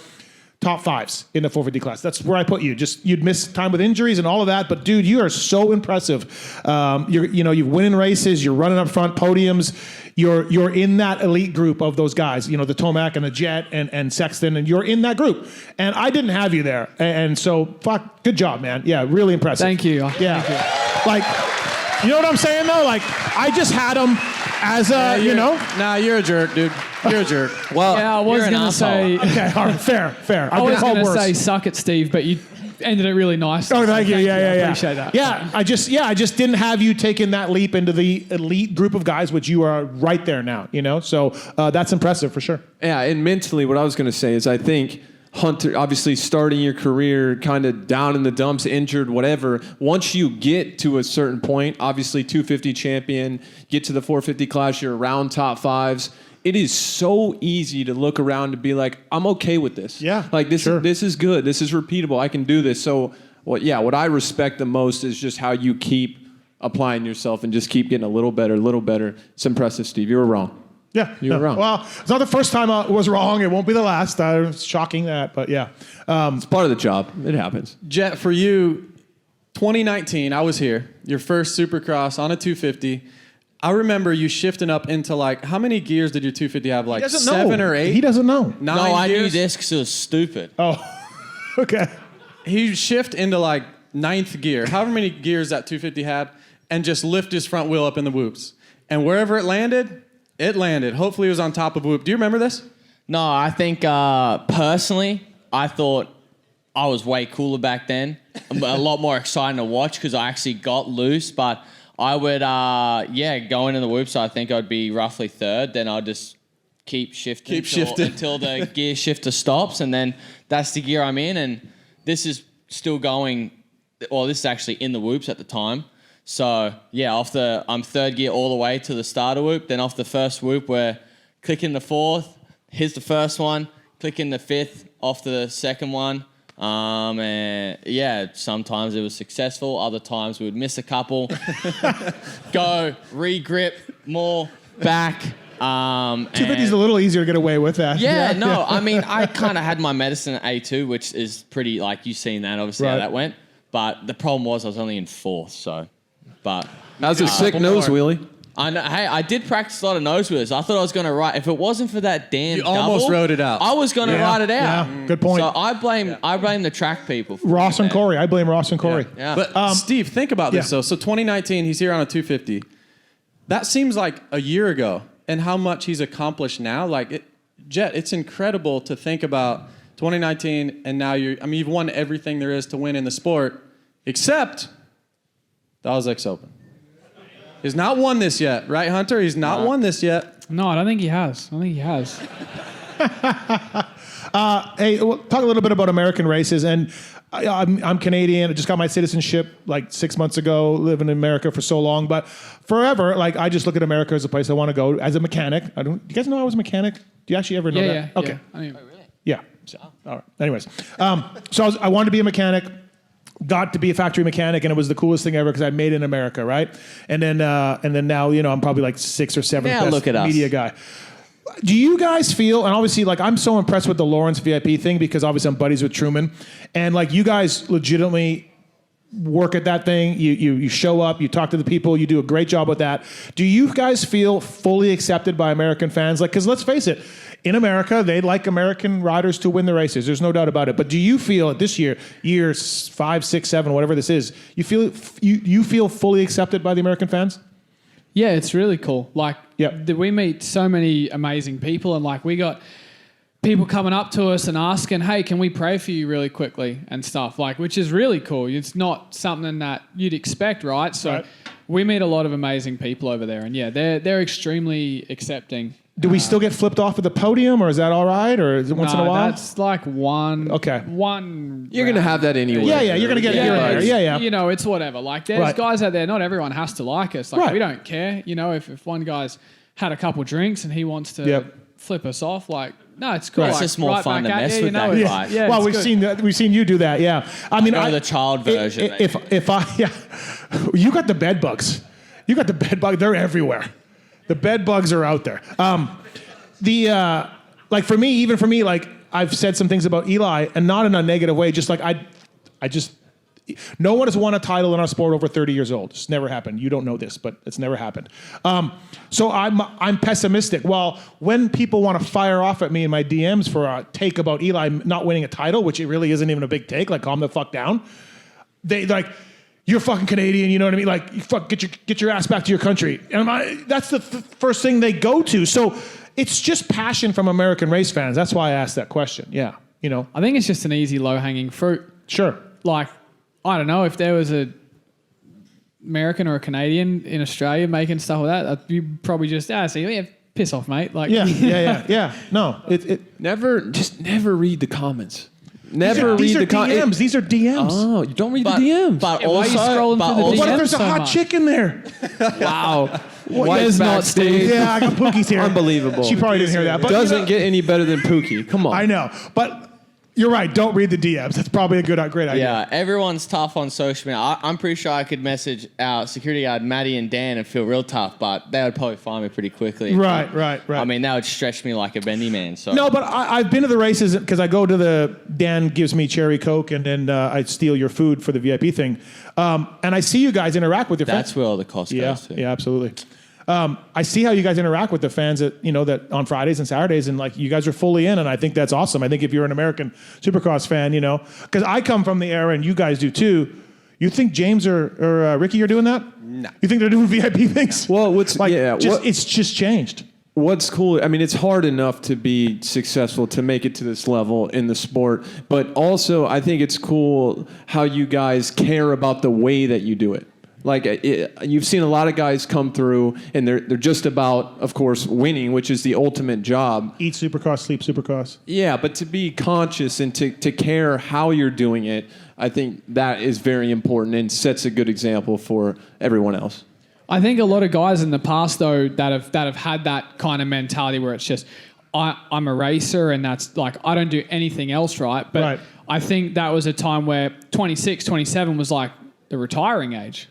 top fives in the 450 class. That's where I put you. Just you'd miss time with injuries and all of that, but dude, you are so impressive. You're winning races. You're running up front podiums. You're in that elite group of those guys. The Tomac and the Jett and Sexton, and you're in that group. And I didn't have you there, and so fuck, good job, man. Yeah, really impressive. Thank you. Yeah, Thank you. like you know what I'm saying though. Like I just had him as a Nah, you're a jerk, dude. You're a jerk. Well, yeah, I was going to say... Okay, all right, fair. I was going to say suck it, Steve, but you ended it really nice. Oh, thank you. Yeah. I appreciate that. Yeah, I just didn't have you taking that leap into the elite group of guys, which you are right there now, So that's impressive for sure. Yeah, and mentally, what I was going to say is I think Hunter, obviously starting your career kind of down in the dumps, injured, whatever, once you get to a certain point, obviously 250 champion, get to the 450 class, you're around top fives, it is so easy to look around and be like, I'm okay with this. Yeah, like this is good. This is repeatable. I can do this. So what I respect the most is just how you keep applying yourself and just keep getting a little better. It's impressive, Steve. You were wrong. Yeah, you were wrong. Well, it's not the first time I was wrong. It won't be the last. It's shocking that, but yeah. It's part of the job. It happens. Jett, for you, 2019, I was here. Your first Supercross on a 250. I remember you shifting up into like, how many gears did your 250 have? Like 7 or 8? He doesn't know. 9 No, I knew gears? this because it was stupid. Oh, okay. He shift into like 9th gear, however many gears that 250 had, and just lift his front wheel up in the whoops. And wherever it landed. Hopefully it was on top of whoop. Do you remember this? No, I think personally, I thought I was way cooler back then. A lot more exciting to watch because I actually got loose. But I would, going in the whoops, I think I'd be roughly 3rd. Then I'd just keep shifting until the gear shifter stops. And then that's the gear I'm in. And this is still going, this is actually in the whoops at the time. So, yeah, I'm 3rd gear all the way to the starter whoop. Then off the first whoop, we're clicking the 4th. Here's the first one. Clicking the 5th off the second one. And, yeah, sometimes it was successful. Other times we would miss a couple. Go, re-grip, more, back. 250 is a little easier to get away with that. I mean, I kind of had my medicine at A2, which is pretty, like, you've seen that, obviously, how that went. But the problem was I was only in 4th, so... But that was a sick nose wheelie. I know, hey, I did practice a lot of nose wheelies. I thought I was going to ride. If it wasn't for that damn double, almost rode it out. I was going to ride it out. Yeah, good point. So I blame the track people. Ross and Corey. I blame Ross and Corey. Yeah. But Steve, think about this though. So 2019, he's here on a 250. That seems like a year ago, and how much he's accomplished now. Like, Jett, it's incredible to think about 2019, and now you've won everything there is to win in the sport, except the AUSX Open. He's not won this yet, right, Hunter? He's not won this yet. No, I don't think he has. Hey, we'll talk a little bit about American races. And I'm Canadian. I just got my citizenship like 6 months ago, living in America for so long. But forever, like, I just look at America as a place I want to go as a mechanic. Do you guys know I was a mechanic? Do you actually ever know that? Yeah. Okay. I mean, Yeah. So, all right. Anyways, so I wanted to be a mechanic. Got to be a factory mechanic, and it was the coolest thing ever because I made it in America, right? And then now, I'm probably like 6th or 7th best look at media us. guy. Do you guys feel, and obviously, like, I'm so impressed with the Lawrence VIP thing because obviously I'm buddies with Truman, and like, you guys legitimately work at that thing. You show up, you talk to the people, you do a great job with that. Do you guys feel fully accepted by American fans? Like, because let's face it, in America, they like American riders to win the races. There's no doubt about it. But do you feel this year 5, 6, 7, whatever this is, you feel fully accepted by the American fans? yeah, it's really cool. Like, Yep. we meet so many amazing people, and like, we got people coming up to us and asking, hey, can we pray for you really quickly and stuff, like, which is really cool. It's not something that you'd expect, right? So Right. we meet a lot of amazing people over there, and yeah, they're extremely accepting. Do we still get flipped off at the podium, or is that all right, or is it once in a while? That's like one. Okay. One. You're going to have that anyway. Yeah, you're gonna get it here and there. it's- Yeah. It's whatever. Like, there's Right. guys out there. Not everyone has to like us. Like, Right. we don't care. If one guy's had a couple drinks and he wants to Yep. flip us off, like, no, it's cool. Right. It's Like, just more right fun back to at mess you, with that it's- guy. Yeah, well, it's good. we've seen you do that. Yeah. I mean, Go the child version. If I you got the bed bugs. You got the bed bug. They're everywhere. The bed bugs are out there. Like, for me, like, I've said some things about Eli, and not in a negative way. Just like no one has won a title in our sport over 30 years old. It's never happened. You don't know this, but it's never happened. So I'm pessimistic. Well, when people want to fire off at me in my DMs for a take about Eli not winning a title, which it really isn't even a big take, like, calm the fuck down. They like, you're fucking Canadian, you know what I mean? Like, you get your ass back to your country. And that's the first thing they go to. So it's just passion from American race fans. That's why I asked that question. Yeah, I think it's just an easy low-hanging fruit. Sure. Like, I don't know, if there was a American or a Canadian in Australia making stuff like that, you'd probably just piss off, mate. Like, Yeah. No, Never read the comments. Never these read are the DMs. These are DMs. Oh, you don't read the DMs. But why are you scrolling through the also, DMs? What if there's a so hot much. chick in there? Wow. There's not, Steve. Yeah, I got Pookie's here. Unbelievable. She probably didn't hear that. But Doesn't get any better than Pookie. Come on. I know. But You're right. Don't read the DMs. That's probably a great idea. Yeah, everyone's tough on social media. I'm pretty sure I could message our security guard, Maddie and Dan, and feel real tough, but they would probably find me pretty quickly. Right. I mean, that would stretch me like a bendy man. So No, but I've been to the races because I go to Dan gives me cherry Coke and then I steal your food for the VIP thing. And I see you guys interact with your fans. that's where all the cost goes to. Yeah, absolutely. I see how you guys interact with the fans that on Fridays and Saturdays, and like you guys are fully in, and I think that's awesome. I think if you're an American Supercross fan, because I come from the era, and you guys do too. You think James or Ricky are doing that? No. You think they're doing VIP things? Well, it's just changed. What's cool, I mean, it's hard enough to be successful, to make it to this level in the sport, but also I think it's cool how you guys care about the way that you do it. Like, you've seen a lot of guys come through, and they're just about, of course, winning, which is the ultimate job. Eat Supercross, sleep Supercross. Yeah, but to be conscious and to care how you're doing it, I think that is very important and sets a good example for everyone else. I think a lot of guys in the past, though, that have had that kind of mentality where it's just, I'm a racer and that's like, I don't do anything else right. But Right. I think that was a time where 26, 27 was like the retiring age.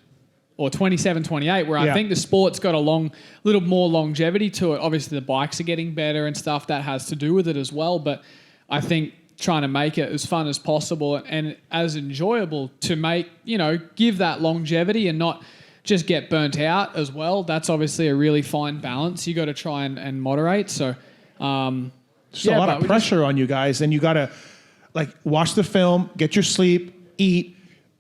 Or 27, 28, where I think the sport's got a little more longevity to it. Obviously, the bikes are getting better and stuff. That has to do with it as well. But I think trying to make it as fun as possible and as enjoyable to make, give that longevity and not just get burnt out as well. That's obviously a really fine balance you got to try and moderate. So, There's a lot of pressure on you guys, and you got to watch the film, get your sleep, eat,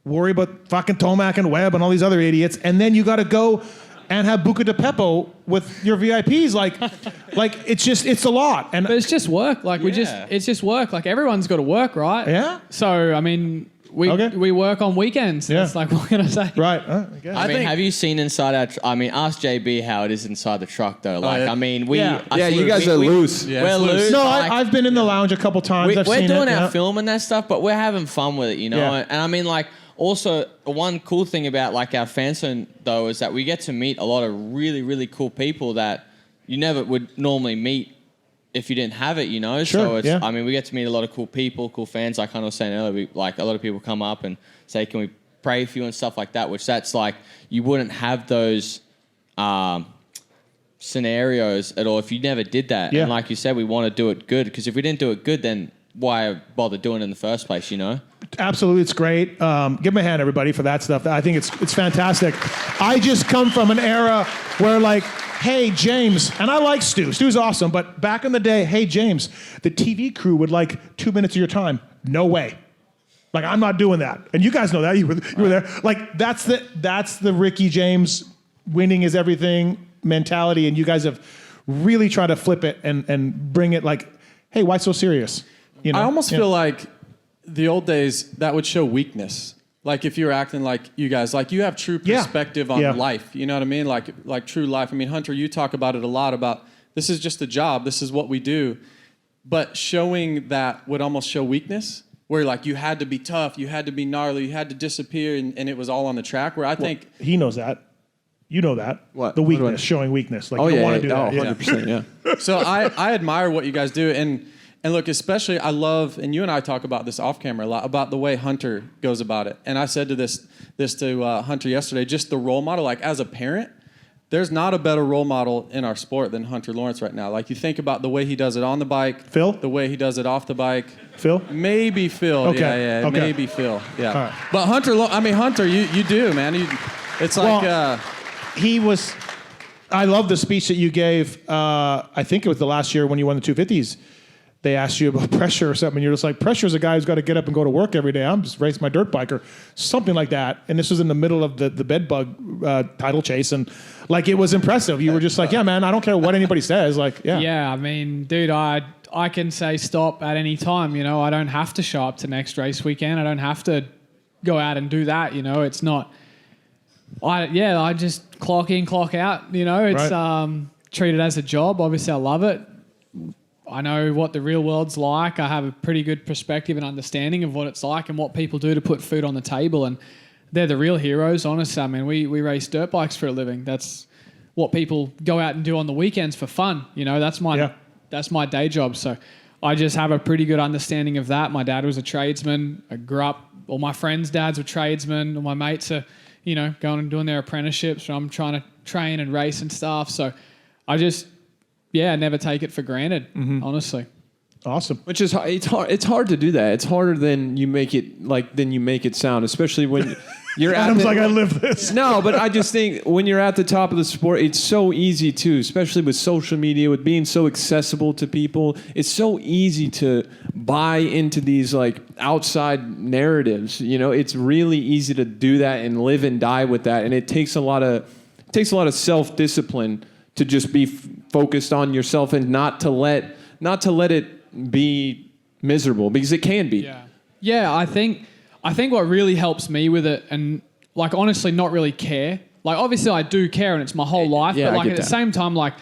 worry about fucking Tomac and Webb and all these other idiots, and then you got to go and have Buca de Beppo with your VIPs. It's a lot. But it's just work. It's just work. Like, everyone's got to work, right? Yeah. So, I mean, we work on weekends. Yeah. It's like, what can I say? Right. I guess. I mean, have you seen inside our? Ask JB how it is inside the truck though. Like, yeah. I mean, You guys are loose. Yeah, we're it's loose. loose. No, like, I've been in the lounge a couple times. I've we're seen doing it, our film and that stuff, but we're having fun with it, Yeah. And I mean, like, also one cool thing about like our fan zone though is that we get to meet a lot of really, really cool people that you never would normally meet if you didn't have it, Sure, So it's, yeah. I mean, we get to meet a lot of cool people, cool fans. Like I was saying earlier, a lot of people come up and say, "Can we pray for you?" and stuff like that. Which that's like you wouldn't have those scenarios at all if you never did that. Yeah. And like you said, we want to do it good because if we didn't do it good, then why bother doing it in the first place? Absolutely, it's great. Give me a hand, everybody, for that stuff. I think it's fantastic. I just come from an era where, like, hey, James, and I like Stu. Stu's awesome, but back in the day, hey, James, the TV crew would like 2 minutes of your time. No way. Like, I'm not doing that. And you guys know that. You were there. Like, that's the Ricky James winning is everything mentality, and you guys have really tried to flip it and bring it like, hey, why so serious? I almost feel like the old days, that would show weakness. Like if you were acting like you guys, like you have true perspective on life. You know what I mean? Like true life. I mean, Hunter, you talk about it a lot about this is just a job. This is what we do. But showing that would almost show weakness where like you had to be tough, you had to be gnarly, you had to disappear and it was all on the track where I think. He knows that. You know that. What? The What do I weakness, know? showing weakness. Like, you don't want to do that. 100%, yeah. So I admire what you guys do. And look, especially I love, and you and I talk about this off camera a lot, about the way Hunter goes about it. And I said to this to Hunter yesterday, just the role model, like as a parent, there's not a better role model in our sport than Hunter Lawrence right now. Like you think about the way he does it on the bike. Phil? The way he does it off the bike. Phil? Maybe Phil. Okay. Yeah, Okay. maybe Phil. Yeah. All right. But Hunter, you do, man. It's like... He was. I love the speech that you gave. I think it was the last year when you won the 250s. They asked you about pressure or something, and you're just like, pressure is a guy who's got to get up and go to work every day. I'm just racing my dirt bike or something like that. And this was in the middle of the bed bug title chase, and like it was impressive. You were just like, yeah, man, I don't care what anybody says. Like, yeah. Yeah, I mean, dude, I can say stop at any time. I don't have to show up to next race weekend. I don't have to go out and do that. It's not. I just clock in, clock out. It's Right. Treat it as a job. Obviously, I love it. I know what the real world's like. I have a pretty good perspective and understanding of what it's like and what people do to put food on the table. And they're the real heroes, honestly. I mean, we race dirt bikes for a living. That's what people go out and do on the weekends for fun. That's my day job. So I just have a pretty good understanding of that. My dad was a tradesman. I grew up, all my friends' dads were tradesmen. All my mates are, going and doing their apprenticeships. So I'm trying to train and race and stuff. So I just, never take it for granted, honestly. Awesome. Which is it's hard to do that. It's harder than you make it sound, especially when you're Adam's like, I live this. No, but I just think when you're at the top of the sport, it's so easy too, especially with social media, with being so accessible to people. It's so easy to buy into these like outside narratives. It's really easy to do that and live and die with that, and it takes a lot of self-discipline to just be focused on yourself and not to let it be miserable, because it can be. Yeah, I think what really helps me with it, and like honestly not really care. Like obviously I do care and it's my whole life, Yeah, but I like get at the that. same time, like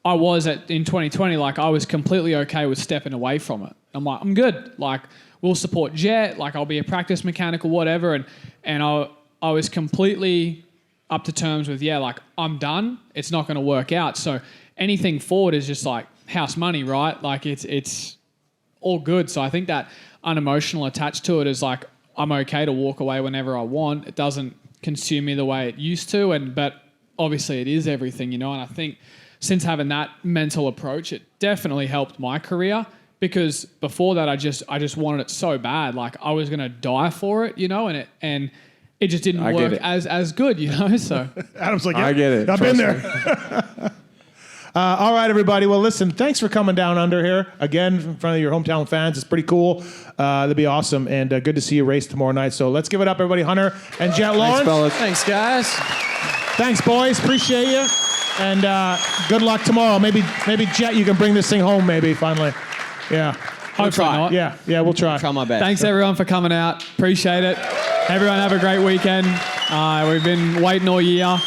I was in 2020, like I was completely okay with stepping away from it. I'm like, I'm good. Like we'll support Jett, like I'll be a practice mechanic or whatever, and I was completely up to terms with, like I'm done. It's not going to work out. So anything forward is just like house money, right? Like it's all good. So I think that unemotional attached to it is like, I'm okay to walk away whenever I want. It doesn't consume me the way it used to. But obviously it is everything, and I think since having that mental approach, it definitely helped my career, because before that I just wanted it so bad. Like I was going to die for it, and it just didn't work as good, So Adam's like, I get it. I've been Trust there. All right, everybody. Well, listen, thanks for coming down under here again in front of your hometown fans. It's pretty cool. That'd be awesome. And good to see you race tomorrow night. So let's give it up, everybody. Hunter and Jett Lawrence. Thanks, fellas. Thanks, guys. Thanks, boys. Appreciate you. And good luck tomorrow. Maybe Jett, you can bring this thing home maybe finally. Yeah. Hopefully try. not. Yeah, we'll try. Try my best. Thanks everyone for coming out. Appreciate it. Everyone have a great weekend. We've been waiting all year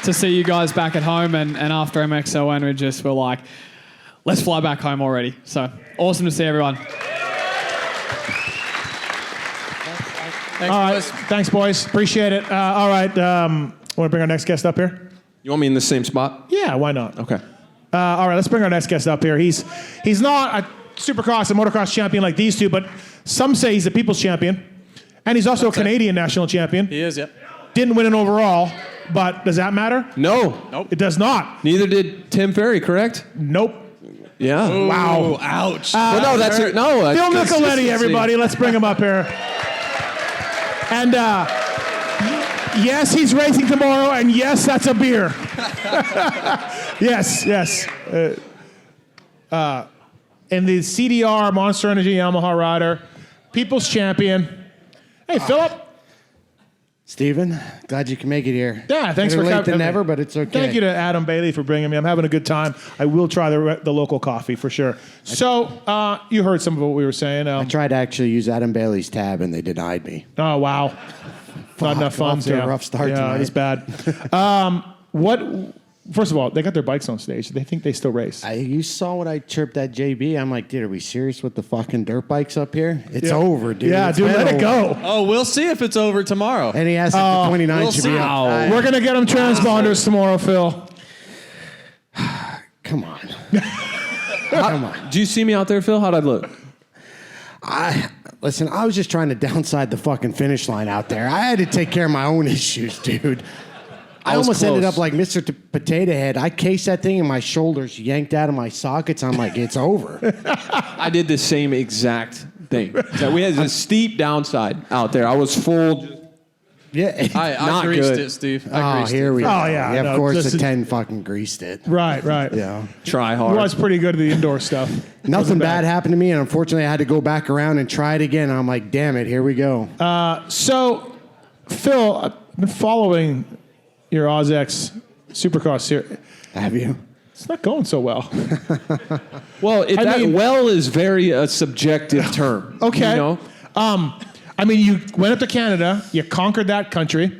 to see you guys back at home, and after MXON we're like, let's fly back home already. So awesome to see everyone. Thanks, All right. boys. Thanks, boys. Appreciate it. All right. Want to bring our next guest up here? You want me in the same spot? Yeah, why not? Okay. All right, let's bring our next guest up here. He's not a Supercross and motocross champion like these two, but some say he's a people's champion. And he's also a Canadian national champion. He is, yep. Didn't win an overall, but does that matter? No. It does not. Neither did Tim Ferry, correct? Nope. Yeah. Wow. Ouch. Well, no, that's it. No. Phil Nicoletti, consistency. everybody. Let's bring him up here. And yes, he's racing tomorrow, and yes, that's a beer. Yes. And the CDR Monster Energy Yamaha rider, people's champion. Hey, Philip. Steven, glad you can make it here. Yeah, thanks Better for late coming. than never, but it's okay. Thank you to Adam Bailey for bringing me. I'm having a good time. I will try the local coffee for sure. So you heard some of what we were saying. I tried to actually use Adam Bailey's tab, and they denied me. Oh, wow. Not enough funds. Off to a rough start Yeah, tonight. it's bad. First of all, they got their bikes on stage. They think they still race. You saw what I chirped at JB. I'm like, dude, are we serious with the fucking dirt bikes up here? It's over, dude. Yeah, It's dude, been let it over. go. Oh, we'll see if it's over tomorrow. And he asked if the 29 we'll should see. be up. We're going to get them transponders tomorrow, Phil. Come on. Come on. Do you see me out there, Phil? How'd I look? Listen, I was just trying to downside the fucking finish line out there. I had to take care of my own issues, dude. I was almost ended close. up like Mr. Potato Head. I cased that thing and my shoulders yanked out of my sockets. I'm like, it's over. I did the same exact thing. So we had a steep downside out there. I was full. Yeah. I Not greased good. it, Steve. Oh, I greased here it. we go. Oh, yeah, Of no, course, just the a- 10 fucking greased it. Right. Yeah. Try He hard. was pretty good at the indoor stuff. Nothing Wasn't bad happened to me, and unfortunately, I had to go back around and try it again. I'm like, damn it, here we go. So, Phil, I've been following your AUSX Supercross series. Have you? It's not going so well. Well, I mean- well is very a subjective term. Okay. You know? I mean, you went up to Canada, you conquered that country,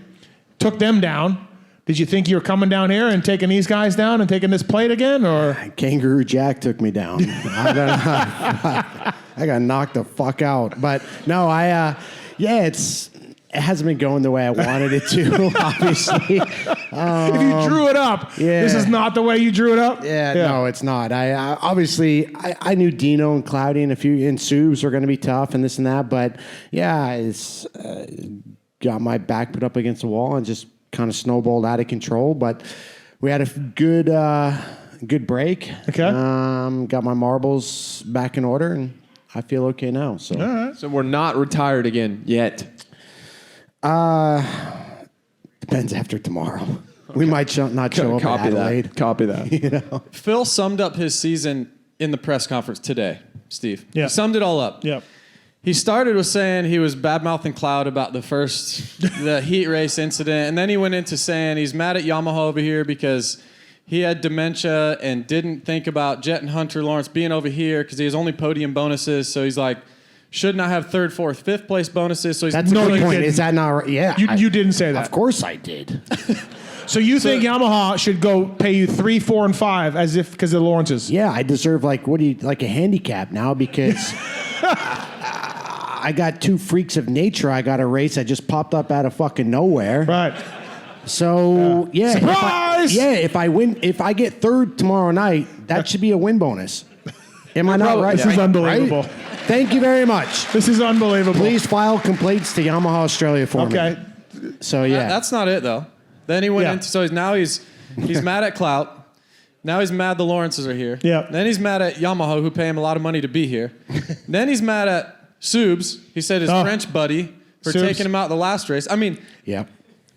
took them down. Did you think you were coming down here and taking these guys down and taking this plate again, or? Kangaroo Jack took me down. I got knocked the fuck out. But no, it's it hasn't been going the way I wanted it to, obviously. If you drew it up, yeah. this is not the way you drew it up? Yeah, no, it's not. I obviously I knew Dino and Cloudy and Subs were going to be tough and this and that, but yeah, it's got my back put up against the wall and just kind of snowballed out of control. But we had a good break. Okay. Got my marbles back in order, and I feel okay now. So, All right. So we're not retired again yet. Depends after tomorrow. We might not show up at Adelaide. Copy that. You know? Phil summed up his season in the press conference today, Steve. Yeah. He summed it all up. Yep. He started with saying he was bad-mouthing Cloud about the heat race incident, and then he went into saying he's mad at Yamaha over here because he had dementia and didn't think about Jett and Hunter Lawrence being over here because he has only podium bonuses. So he's like, shouldn't I have third, fourth, fifth place bonuses? So he's That's a good point. Is that not right? Yeah. You didn't say that. Of course I did. So you think Yamaha should go pay you 3, 4, and 5 as if because of the Lawrences? Yeah, I deserve like a handicap now because I got 2 freaks of nature. I got a race that just popped up out of fucking nowhere. Right. So yeah, Surprise! if I win, if I get third tomorrow night, that should be a win bonus. Am I not right? This is unbelievable. Right? Thank you very much. This is unbelievable. Please file complaints to Yamaha Australia for me. Okay. So yeah, That's not it, though. Then he went into, so he's mad at Clout. Now he's mad the Lawrences are here. Yeah. Then he's mad at Yamaha, who pay him a lot of money to be here. Then he's mad at Subs. He said his French buddy for Subs. taking him out the last race. I mean, yeah.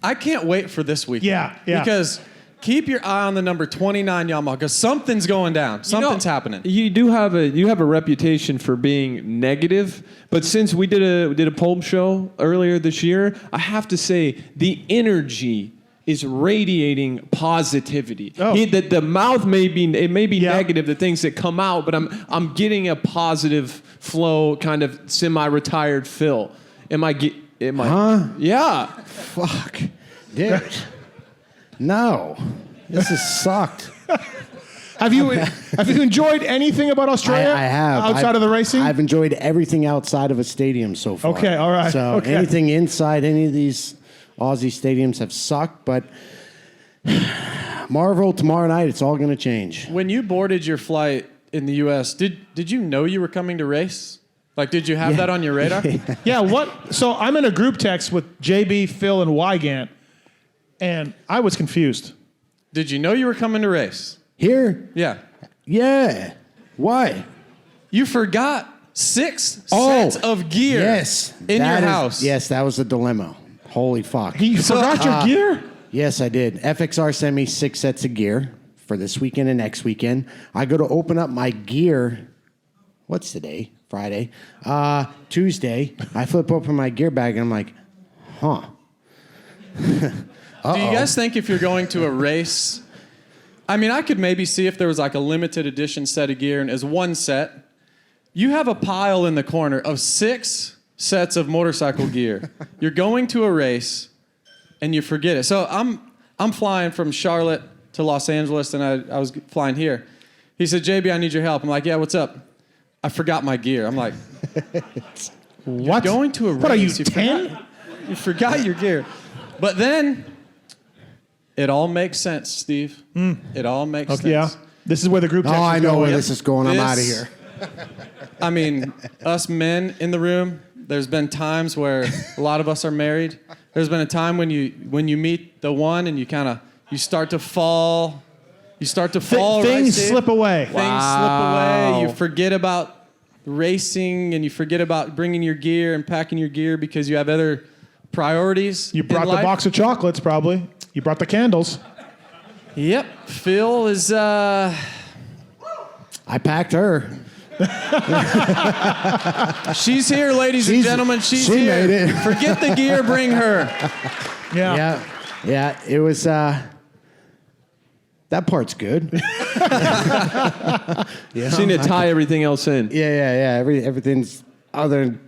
I can't wait for this weekend. Yeah. Because keep your eye on the number 29 Yamaha, because something's going down. Something's happening. You do have a reputation for being negative, but since we did a Pulp show earlier this year, I have to say the energy is radiating positivity. Oh. The mouth may be Yeah. negative, the things that come out, but I'm getting a positive flow, kind of semi-retired Phil. Huh? Yeah. Fuck, dude. No, this has sucked. Have you enjoyed anything about Australia? I have. Outside of the racing? I've enjoyed everything outside of a stadium so far. Okay, all right, So okay. anything inside any of these Aussie stadiums have sucked, but Marvel tomorrow night, it's all going to change. When you boarded your flight in the U.S., did you know you were coming to race? Like, did you have that on your radar? Yeah, what? So I'm in a group text with JB, Phil, and Wygant, and I was confused. Did you know you were coming to race? Here? Yeah. Yeah. Why? You forgot 6 sets of gear Yes. in your That is- house. Yes, that was a dilemma. Holy fuck. You forgot your gear? Yes, I did. FXR sent me 6 sets of gear for this weekend and next weekend. I go to open up my gear. What's today? Friday. Tuesday. I flip open my gear bag and I'm like, huh. Do you guys think if you're going to a race, I mean, I could maybe see if there was like a limited edition set of gear and as one set, you have a pile in the corner of 6 sets of motorcycle gear. You're going to a race and you forget it. So I'm flying from Charlotte to Los Angeles and I was flying here. He said, JB, I need your help. I'm like, yeah, what's up? I forgot my gear. I'm like, What? going to a race. What are you, You 10? You forgot your gear. But then it all makes sense, Steve. It all makes sense. Yeah. This is where the group text Oh, is I know going. where this is going. I'm This- out of here. I mean, us men in the room, there's been times where a lot of us are married. There's been a time when you meet the one and you start to fall. You start to fall. Things right, Steve? slip away. Things slip away. You forget about racing and you forget about bringing your gear and packing your gear because you have other priorities. You brought in the life. box of chocolates, probably. You brought the candles. Yep. Phil is. I packed her. She's here, ladies and gentlemen. She's she here. made it. Forget the gear. Bring her. Yeah. Yeah. It was. That part's good. Seen it tie everything else in. Yeah. Everything's other.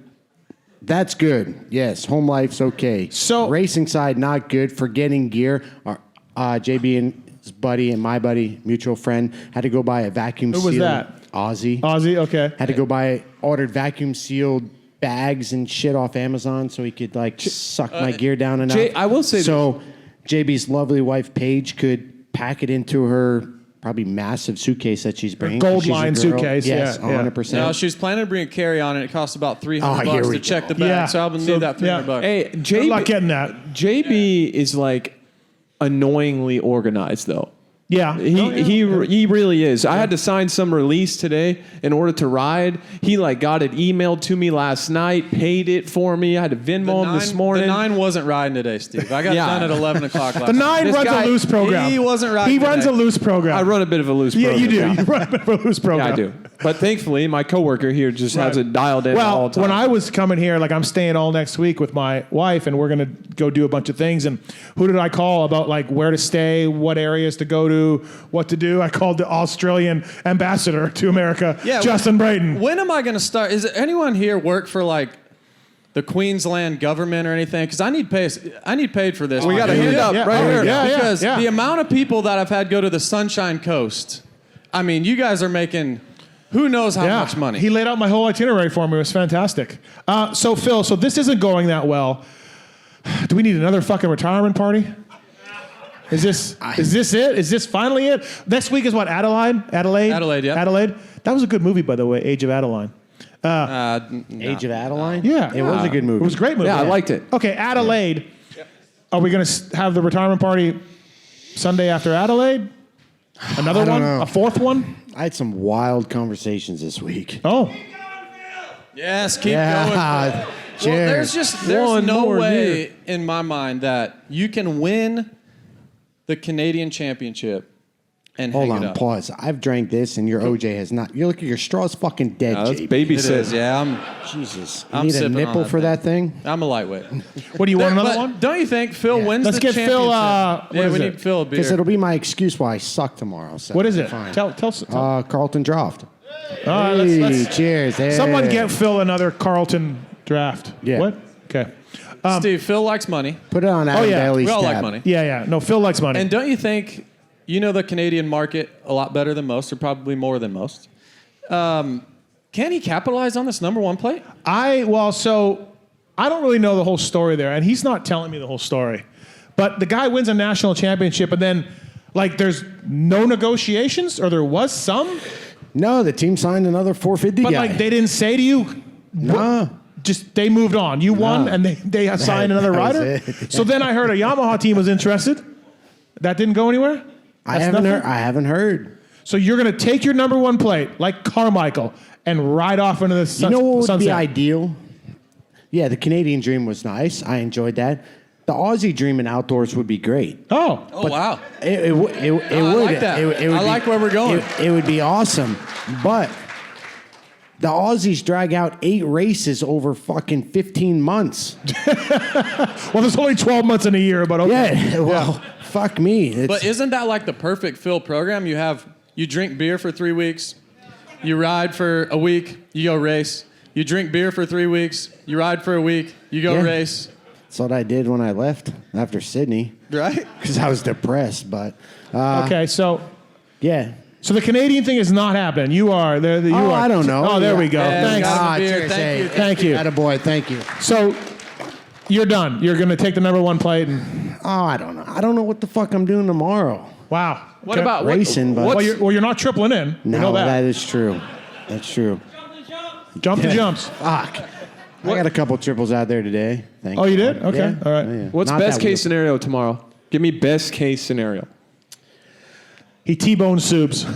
That's good. Yes, home life's okay. So- racing side not good. Forgetting gear. Our JB and his buddy and my buddy, mutual friend, had to go buy a vacuum. Who was sealed that? Aussie. Aussie, okay. Had to go buy ordered vacuum sealed bags and shit off Amazon so he could like suck my gear down enough. I will say so. JB's lovely wife Paige could pack it into her probably massive suitcase that she's bringing. Gold She's a line girl. suitcase, Yes, yeah, 100%. No, she's planning to bring a carry-on, and it costs about $300 here bucks we to check go. the bag. Yeah. So I'll need that $300 bucks. Hey, Good luck getting that. JB is like annoyingly organized though. Yeah. He really is. I had to sign some release today in order to ride. He like got it emailed to me last night, paid it for me. I had to Venmo him this morning. The 9 wasn't riding today, Steve. I got done at 11 o'clock last The 9 This runs guy- a loose program. He wasn't riding He runs a today. loose program. I run a bit of a loose Yeah, program. you do. You run a bit of a loose program. Yeah, I do. But thankfully, my coworker here just has it dialed in all Well, the time. when I was coming here, like I'm staying all next week with my wife, and we're gonna go do a bunch of things. And who did I call about like where to stay, what areas to go to, what to do? I called the Australian ambassador to America, Justin Brayton. When am I going to start? Is anyone here work for like the Queensland government or anything? Because I need paid for this. We got a hand up right here. Because yeah. the amount of people that I've had go to the Sunshine Coast, I mean, you guys are making who knows how much money. He laid out my whole itinerary for me. It was fantastic. So Phil, so this isn't going that well. Do we need another fucking retirement party? Is this it? Is this finally it? Next week is what? Adelaide, yeah. Adelaide. That was a good movie, by the way. Age of Adeline. Age of Adeline? Yeah. It was a good movie. It was a great movie. Yeah, I liked it. Okay, Adelaide. Are we going to have the retirement party Sunday after Adelaide? Another I don't one? know. A fourth one? I had some wild conversations this week. Oh. Yes, keep going. Cheers. There's One no more way beer. in my mind that you can win the Canadian Championship and Hold hang on, it up. pause. I've drank this, and your OJ has not. You look at your straw's fucking dead, That's JB. baby It sit. is, yeah. Jesus, you I'm need a sipping on nipple that for thing. that thing? I'm a lightweight. What do you want, another But one? don't you think Phil wins Let's the get championship? Phil, what yeah, is we it? need Phil a beer. Because it'll be my excuse why I suck tomorrow. So What is it? Fine. Tell. Carlton Draft. Let's- Hey, cheers. Hey. Someone get Phil another Carlton draft. Yeah. What? Okay. Steve, Phil likes money. Put it on Adam yeah. Bailey's We all like tab. money. Yeah. No, Phil likes money. And don't you think you know the Canadian market a lot better than most, or probably more than most? Can he capitalize on this number one plate? So I don't really know the whole story there, and he's not telling me the whole story. But the guy wins a national championship, and then, like, there's no negotiations, or there was some, No, the team signed another 450 but guy. like they didn't say to you, Nah. just they moved on. You won, and they assigned another that was rider. it. So then I heard a Yamaha team was interested. That didn't go anywhere. I That's haven't nothing? heard. I haven't heard. So you're going to take your number one plate, like Carmichael, and ride off into the You know what would sunset. be ideal? Yeah, the Canadian dream was nice. I enjoyed that. The Aussie dream in outdoors would be great. Oh, Oh, wow. It would. I like that. I like where we're going. It would be awesome, but the Aussies drag out 8 races over fucking 15 months. well, there's only 12 months in a year, but okay. Yeah, well, fuck me. It's, But isn't that like the perfect Phil program? You drink beer for 3 weeks, you ride for a week, you go race. You drink beer for 3 weeks, you ride for a week, you go Yeah. race. that's what I did when I left after Sydney Right? because I was depressed. But Okay, so yeah, the Canadian thing is not happening. You are there. You are. I don't know. Oh, there we go. Yeah, Thanks. got it. beer. cheers, Thank hey. you. Thank you. Attaboy, thank you. So you're done. You're going to take the number one plate. And, Oh, I don't know. I don't know what the fuck I'm doing tomorrow. wow. What about Racing, but- Well, you're not tripling in. We know No, that. that is true. That's true. Jump the jumps. Fuck. I got a couple triples out there today. Thank Oh, you did? Okay. Yeah. All right. Oh, yeah. What's Not best that case scenario tomorrow? Give me best case scenario. He T-boned Subs. So,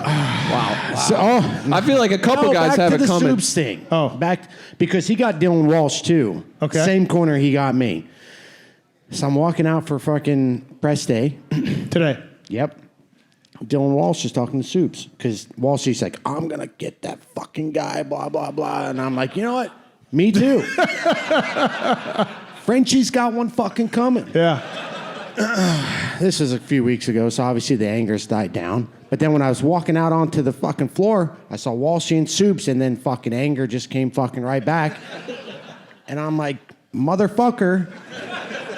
I feel like a couple guys back have to it the coming. Soups thing. Oh. Back because he got Dylan Walsh too. Okay. Same corner he got me. So I'm walking out for fucking press day. Today. Yep. Dylan Walsh is talking to Soups because Walsh is like, I'm gonna get that fucking guy, blah blah blah, and I'm like, you know what? Me too. Frenchie's got one fucking coming. Yeah. This was a few weeks ago, so obviously the anger's died down. But then when I was walking out onto the fucking floor, I saw Walshy and Soups, and then fucking anger just came fucking right back. And I'm like, motherfucker,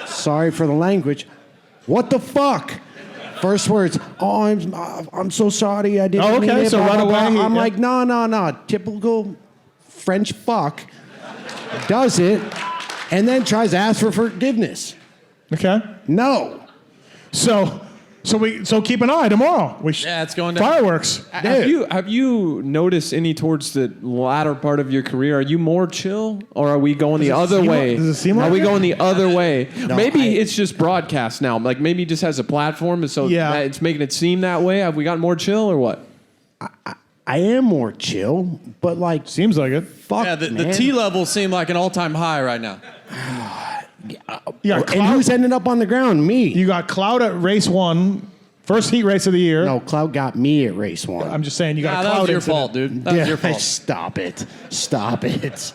sorry for the language, what the fuck? First words, oh, I'm so sorry, I didn't Oh, okay, mean it, so blah, right blah, blah. away, I'm yeah. like, no, typical French fuck. does it, and then tries to ask for forgiveness. Okay. No. So keep an eye tomorrow. Yeah, it's going down. Fireworks. Have you noticed any towards the latter part of your career? Are you more chill, or are we going the other way? Does it seem like Are we it? going the other way? No, Maybe it's just broadcast now. Like maybe he just has a platform, and so Yeah. it's making it seem that way. Have we gotten more chill, or what? I am more chill, but like, Seems like it. fuck, Yeah, the man. T levels seem like an all-time high right now. You got And who's ending up on the ground? Me. You got Cloud at race 1, first heat race of the year. No, Cloud got me at race 1. I'm just saying you got Nah, a that Cloud was your incident. fault, dude. That was your fault. Stop it. Stop it.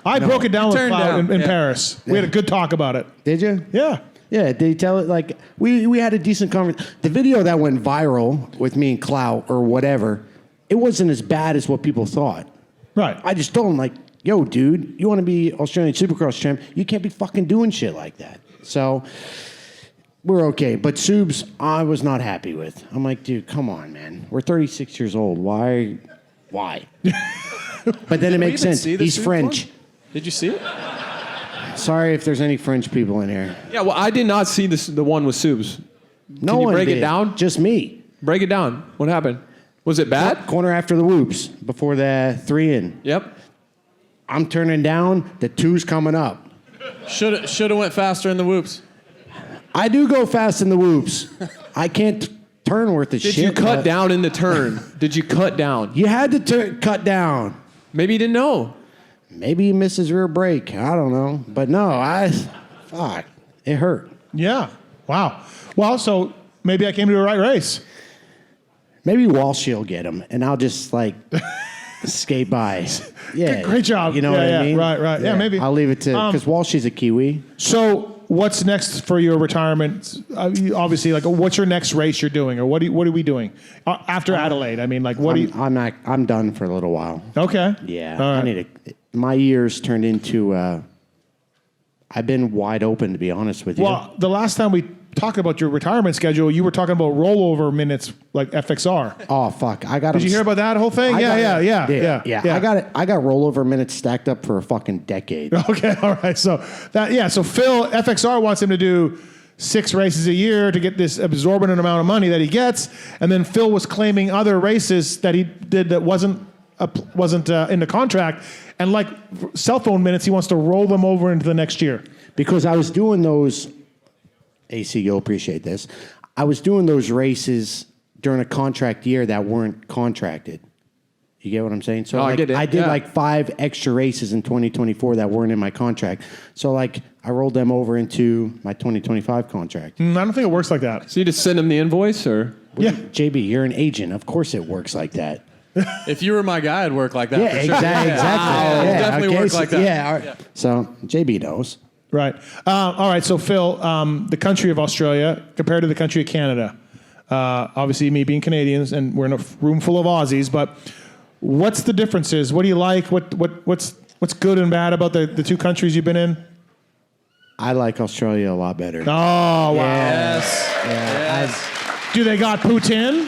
I broke it down with turned Cloud down. in Yeah. Paris. We had a good talk about it. Did you? Yeah. Yeah, did he tell it? Like, we had a decent conversation. The video that went viral with me and Clout or whatever, it wasn't as bad as what people thought. Right. I just told him, like, yo, dude, you want to be Australian Supercross champ, you can't be fucking doing shit like that. So, we're okay. But Subs, I was not happy with. I'm like, dude, come on, man. We're 36 years old. Why? But then it makes even sense. see the He's Subs French. one? Did you see it? Sorry if there's any French people in here. Yeah, well, I did not see the one with Subs. No Can you one break it did. down? Just me. Break it down. What happened? Was it bad? Corner after the whoops, before the 3 in. Yep. I'm turning down, the 2's coming up. Should have went faster in the whoops. I do go fast in the whoops. I can't turn worth of Did shit. you cut but down in the turn? Did you cut down? You had to cut down. Maybe you didn't know. Maybe he missed his rear brake. I don't know. But no, fuck. It hurt. Yeah. Wow. Well, so maybe I came to the right race. Maybe Walsh will get him, and I'll just like skate by. Yeah. Great job. You know Yeah, what yeah. I mean? Right. Yeah, maybe. I'll leave it to, because Walsh is a Kiwi. So what's next for your retirement? Obviously, like, what's your next race you're doing, or what are we doing after Adelaide? I mean, like, what do you? I'm done for a little while. Okay. Yeah, All right. I need to. My years turned into. I've been wide open, to be honest with you. Well, the last time we talked about your retirement schedule, you were talking about rollover minutes like FXR. Oh fuck! I got. Did you hear about that whole thing? Yeah. I got rollover minutes stacked up for a fucking decade. Okay, all right. So Phil FXR wants him to do 6 races a year to get this absorbent amount of money that he gets, and then Phil was claiming other races that he did that wasn't in the contract, and like cell phone minutes, he wants to roll them over into the next year. Because I was doing those. AC, you'll appreciate this. I was doing those races during a contract year that weren't contracted. You get what I'm saying? So I get it. I did Yeah. like 5 extra races in 2024 that weren't in my contract. So like I rolled them over into my 2025 contract. I don't think it works like that. So you just send him the invoice, or? Yeah. JB, you're an agent. Of course it works like that. If you were my guy, it'd work like that. Yeah, for sure. exactly. Wow. Yeah, Definitely work like that. Yeah. All right. So JB knows. Right. All right. So, Phil, the country of Australia compared to the country of Canada, obviously me being Canadians, and we're in a room full of Aussies, but what's the differences? What do you like? What's good and bad about the two countries you've been in? I like Australia a lot better. Oh, wow. Yes. Do they got poutine?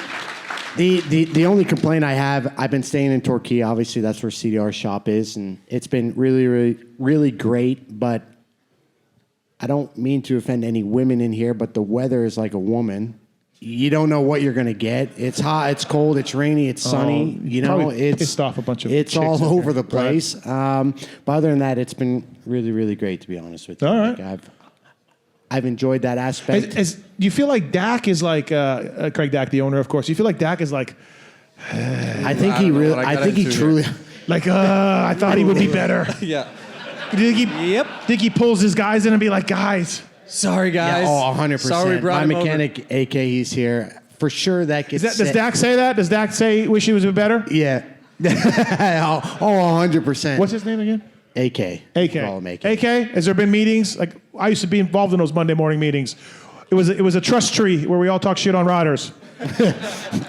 The only complaint I have, I've been staying in Torquay. Obviously, that's where CDR shop is, and it's been really, really, really great. But I don't mean to offend any women in here, but the weather is like a woman. You don't know what you're going to get. It's hot, it's cold, it's rainy, it's sunny. You know, probably it's pissed off a bunch of It's chicks all in over here. the place. But other than that, it's been really, really great, to be honest with you. All right. Like, I've enjoyed that aspect. Do you feel like Dak is like Craig Dak, the owner, of course? You feel like Dak is like I think I he don't know really. what I I got think he into truly. I thought he would be better. Yeah. Do you think he pulls his guys in and be like, guys? Sorry, guys. Oh, 100%. Sorry we brought My him over. mechanic, AK, he's here. For sure that gets Does Dak say that? Does Dak say wish he was a bit better? Yeah. 100%. What's his name again? AK? AK. Call him AK. AK. Has there been meetings? Like I used to be involved in those Monday morning meetings. It was a trust tree where we all talk shit on riders.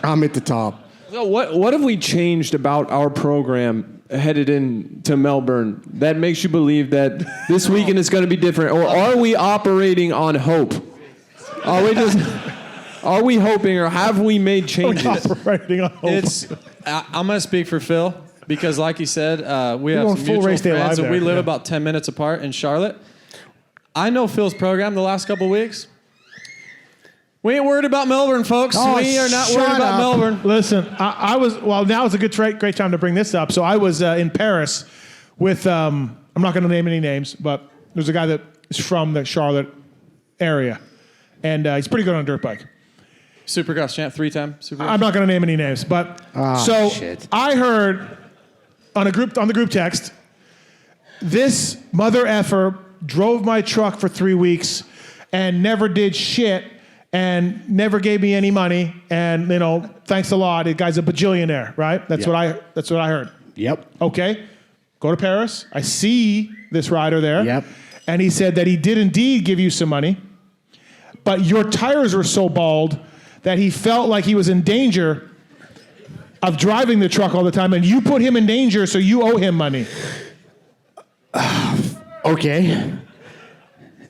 I'm at the top. So what have we changed about our program headed into Melbourne that makes you believe that this weekend is going to be different? Or are we operating on hope? Are we hoping, or have we made changes? Operating on hope. I'm going to speak for Phil. because, like he said, we have going some full mutual race day live friends, and there, we live yeah. about 10 minutes apart in Charlotte. I know Phil's program the last couple of weeks. We ain't worried about Melbourne, folks. Oh, We are not shut worried about up. Melbourne. Listen, I was, well, now is a great time to bring this up. So I was in Paris with, I'm not going to name any names, but there's a guy that is from the Charlotte area. And he's pretty good on a dirt bike. Supercross champ, 3-time Supercross. I'm not going to name any names, but shit. I heard on the group text, this mother effer drove my truck for 3 weeks and never did shit and never gave me any money. And thanks a lot. The guy's a bajillionaire, right? That's what I heard. Yep. Okay, go to Paris. I see this rider there. Yep. And he said that he did indeed give you some money, but your tires were so bald that he felt like he was in danger of driving the truck all the time, and you put him in danger, so you owe him money. Okay.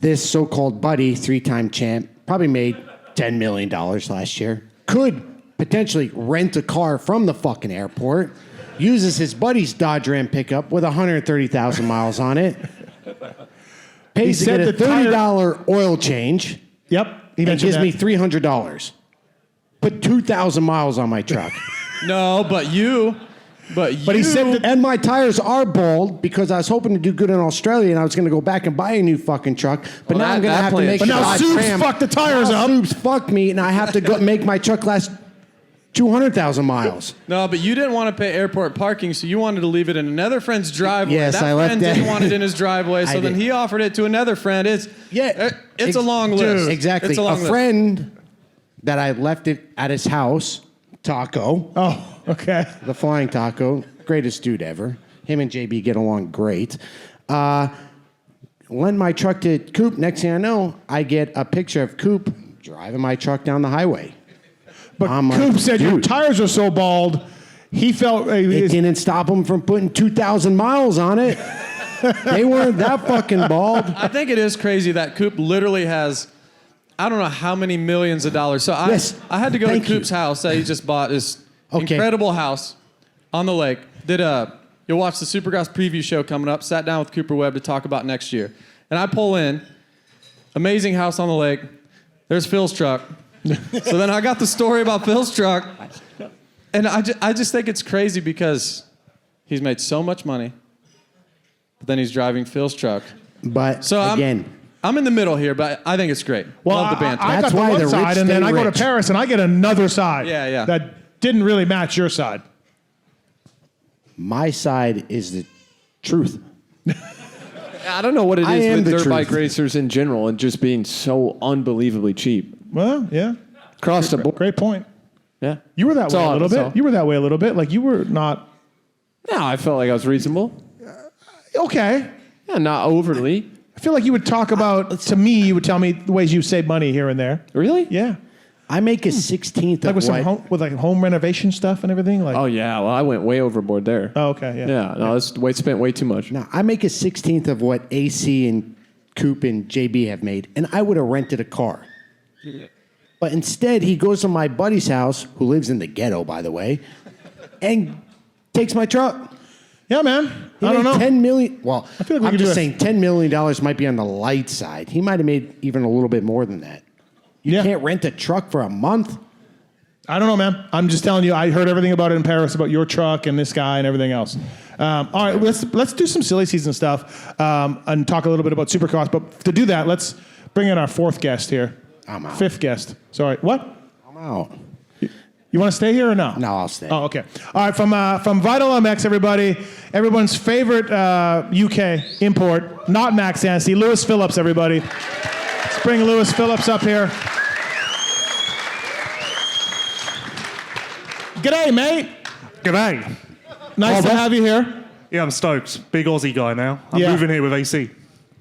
This so-called buddy, 3-time champ, probably made $10 million last year. Could potentially rent a car from the fucking airport. Uses his buddy's Dodge Ram pickup with 130,000 miles on it. Pays to said get a the tire- $30 oil change. Yep, he And mentioned gives that. me $300. Put 2,000 miles on my truck. No, but But he said that And my tires are bald because I was hoping to do good in Australia and I was going to go back and buy a new fucking truck. But Well, now I'm that- going to that have to plan- make But a now Dodge Soup's Ram. fucked the tires Now up. Soup's fucked me and I have to go make my truck last 200,000 miles. No, but you didn't want to pay airport parking, so you wanted to leave it in another friend's driveway. Yes, that I left friend that- didn't want it in his driveway, so I then did. he offered it to another friend. It's a long list. Exactly. It's a long list. Friend that I left it at his house, Taco, Oh, okay. the Flying Taco, greatest dude ever. Him and JB get along great. Lend my truck to Coop. Next thing I know, I get a picture of Coop driving my truck down the highway. But I'm like, Coop said your dude. tires are so bald, he felt... It didn't stop him from putting 2,000 miles on it. They weren't that fucking bald. I think it is crazy that Coop literally has, I don't know how many millions of dollars. So Yes. I had to go to Thank you. Coop's house that he just bought, this Okay. incredible house on the lake. You'll watch the Supercross preview show coming up. Sat down with Cooper Webb to talk about next year. And I pull in, amazing house on the lake. There's Phil's truck. So then I got the story about Phil's truck. And I just think it's crazy because he's made so much money, but then he's driving Phil's truck. But So again, I'm in the middle here, but I think it's great. Well, Love the banter. I got That's the why one the side, rich and then stay I go to rich. Paris, and I get another side. Yeah, yeah. That didn't really match your side. my side is the truth. I don't know what it I am is with the dirt truth. bike racers in general and just being so unbelievably cheap. Well, yeah. Across the board. Great point. Yeah. You were that That's way a all- little that's bit. all. You were that way a little bit. Like, you were not... No, I felt like I was reasonable. Okay. Yeah, not overly. I feel like you would talk about, to me, you would tell me the ways you save money here and there. Really? Yeah. I make a 16th Like of with what. some home renovation stuff and everything? Like, Oh, yeah. Well, I went way overboard there. oh, okay, yeah. Yeah, no, that's spent way too much. No, I make a 16th of what AC and Coop and JB have made, and I would have rented a car. But instead, he goes to my buddy's house, who lives in the ghetto, by the way, and takes my truck. Yeah, man. He I don't made know. $10 million. Well, feel like we I'm could do just a- saying $10 million might be on the light side. He might have made even a little bit more than that. You Yeah. can't rent a truck for a month. I don't know, man. I'm just telling you, I heard everything about it in Paris, about your truck and this guy and everything else. All right, let's do some silly season stuff and talk a little bit about Supercross. But to do that, let's bring in our fourth guest here. I'm out. Fifth guest. Sorry, what? I'm out. You want to stay here or no? No, I'll stay. Oh, okay. All right, from Vital MX, everybody, everyone's favorite UK import, not Max Anstey, Lewis Phillips, everybody. Let's bring Lewis Phillips up here. G'day, mate. G'day. Nice to have you here. Yeah, I'm stoked. Big Aussie guy now. I'm Yeah. moving here with AC.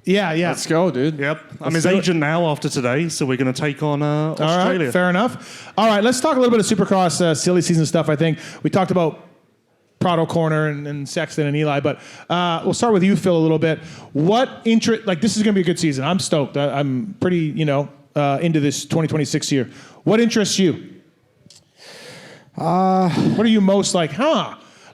Yeah. Let's go, dude. Yep. I'm his do it. agent now after today, so we're going to take on All Australia. right, fair enough. All right, let's talk a little bit of Supercross silly season stuff, I think. We talked about Prado Corner and Sexton and Eli, but we'll start with you, Phil, a little bit. What interest, like this is going to be a good season. I'm stoked. I'm pretty, into this 2026 year. What interests you? What are you most like,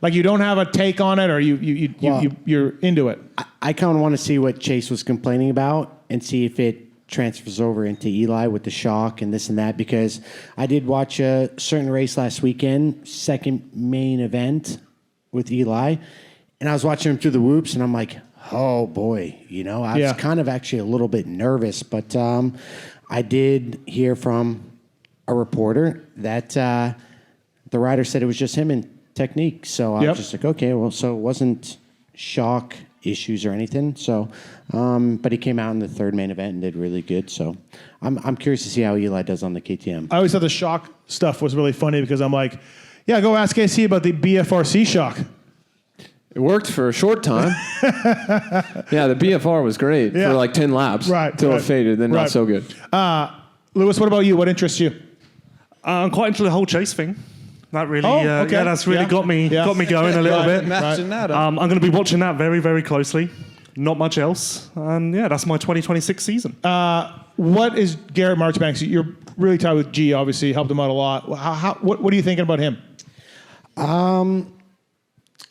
Like you don't have a take on it, or you're into it. I kind of want to see what Chase was complaining about and see if it transfers over into Eli with the shock and this and that, because I did watch a certain race last weekend, second main event with Eli, and I was watching him through the whoops, and I'm like, oh boy, I was kind of actually a little bit nervous, but I did hear from a reporter that the rider said it was just him and technique. So I was just like, okay, well, so it wasn't shock issues or anything. So, but he came out in the third main event and did really good. So I'm curious to see how Eli does on the KTM. I always thought the shock stuff was really funny because I'm like, yeah, go ask AC about the BFRC shock. It worked for a short time. Yeah, the BFR was great for like 10 laps. Right. Till it faded, then not so good. Lewis, what about you? What interests you? I'm quite into the whole Chase thing. That really, okay. that's really got me going a little bit. Matching that up. I'm going to be watching that very, very closely. Not much else. And that's my 2026 season. What is Garrett Marchbanks? You're really tied with G, obviously. Helped him out a lot. What are you thinking about him?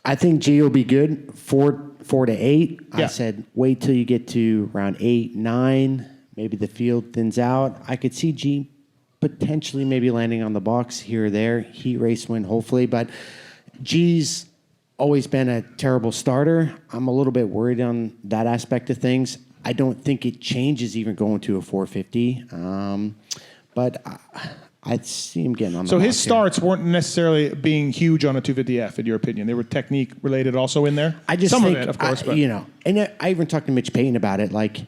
I think G will be good. 4 to 8. Yeah. I said wait till you get to round 8, 9. Maybe the field thins out. I could see G potentially maybe landing on the box here or there. Heat race win, hopefully. But G's always been a terrible starter. I'm a little bit worried on that aspect of things. I don't think it changes even going to a 450. But I'd see him getting on the box. So his starts weren't necessarily being huge on a 250F, in your opinion. They were technique related also in there. I just Some think, of it, of course. But. And I even talked to Mitch Payton about it. Like,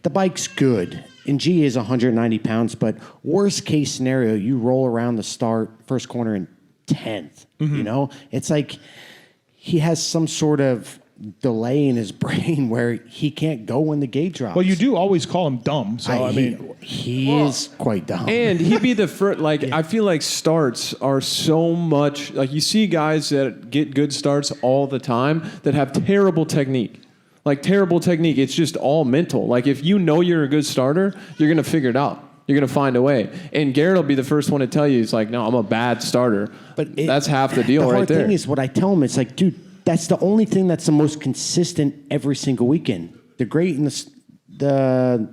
the bike's good. And G is 190 pounds, but worst case scenario, you roll around the start, first corner in 10th. It's like he has some sort of delay in his brain where he can't go when the gate drops. Well, you do always call him dumb. So, he is quite dumb. And he'd be the first, I feel like starts are so much, you see guys that get good starts all the time that have terrible technique. Terrible technique. It's just all mental. If you know you're a good starter, you're going to figure it out. You're going to find a way. And Garrett will be the first one to tell you, he's like, no, I'm a bad starter. But that's half the deal right there. The thing is, what I tell him, it's like, dude, that's the only thing that's the most consistent every single weekend. The great and the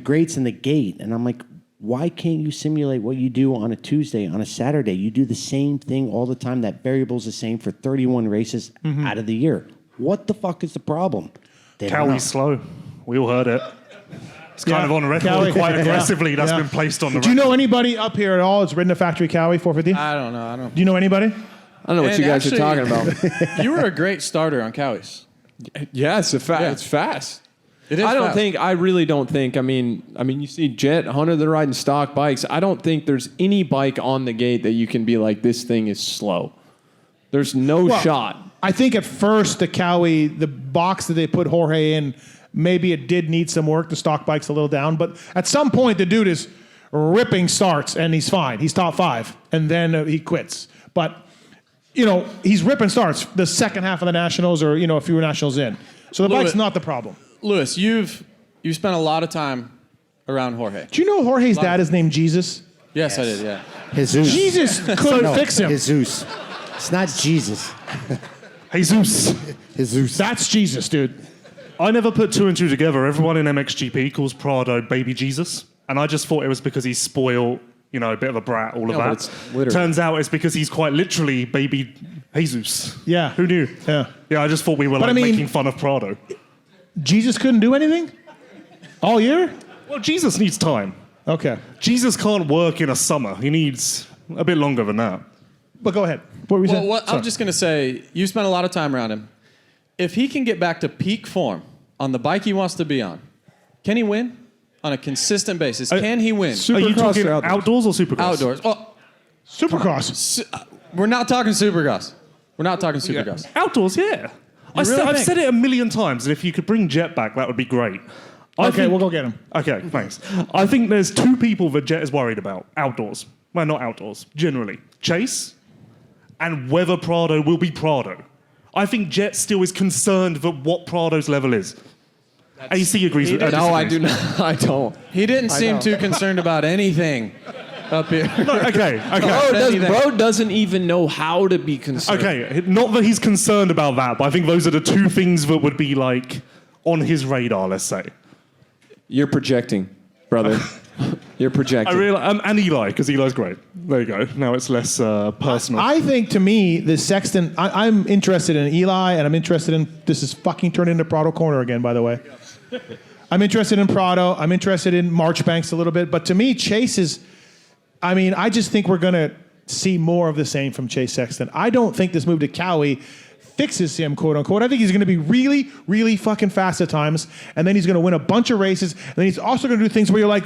greats and the gate. And I'm like, why can't you simulate what you do on a Tuesday, on a Saturday? You do the same thing all the time. That variable's the same for 31 races out of the year. What the fuck is the problem? Cowie's slow. We all heard it. It's kind of on the record quite aggressively. That's been placed on the record. Do you know anybody up here at all that's ridden a factory Cowie 450? I don't know. Do you know anybody? I don't know what you guys are talking about. You were a great starter on Cowie's. Yes, it's fast. It is I really don't think, I mean, you see Jett, Hunter, they're riding stock bikes. I don't think there's any bike on the gate that you can be like, this thing is slow. There's no shot. I think at first the Cowie, the box that they put Jorge in, maybe it did need some work. The stock bike's a little down. But at some point, the dude is ripping starts, and he's fine. He's top 5. And then he quits. But, he's ripping starts the second half of the Nationals or, a few Nationals in. So the bike's not the problem. Lewis, you've spent a lot of time around Jorge. Do you know Jorge's dad is named Jesus? Yes, I did, yeah. Jesus. Jesus couldn't fix him. Jesus. It's not Jesus. Jesus. That's Jesus, dude. I never put 2 and 2 together. Everyone in MXGP calls Prado Baby Jesus. And I just thought it was because he's spoiled, a bit of a brat, all of that. Turns out it's because he's quite literally Baby Jesus. Yeah. Who knew? Yeah. Yeah, I just thought we were making fun of Prado. Jesus couldn't do anything? All year? Well, Jesus needs time. Okay. Jesus can't work in a summer. He needs a bit longer than that. But go ahead. What were we saying? I'm just going to say, you spent a lot of time around him. If he can get back to peak form on the bike he wants to be on, can he win on a consistent basis? Can he win? Are you talking outdoors or supercross? Outdoors. Oh, Supercross. We're not talking supercross. Yeah. Outdoors, yeah. I've said it a million times, and if you could bring Jett back, that would be great. We'll go get him. Okay, thanks. I think there's 2 people that Jett is worried about outdoors. Well, not outdoors, generally. Chase and whether Prado will be Prado. I think Jett still is concerned that what Prado's level is. AC agrees with that. No, I do not. I don't. He didn't seem too concerned about anything. up here. Okay. Bro doesn't even know how to be concerned. Okay, not that he's concerned about that, but I think those are the two things that would be like on his radar, let's say. You're projecting, brother. You're projecting. I realize, and Eli, because Eli's great. There you go. Now it's less personal. I think to me, the Sexton, I'm interested in Eli, and I'm interested in, this is fucking turned into Prado Corner again, by the way. I'm interested in Prado. I'm interested in Marchbanks a little bit. But to me, Chase is, I just think we're going to see more of the same from Chase Sexton. I don't think this move to Cowie fixes him, quote unquote. I think he's going to be really, really fucking fast at times, and then he's going to win a bunch of races, and then he's also going to do things where you're like,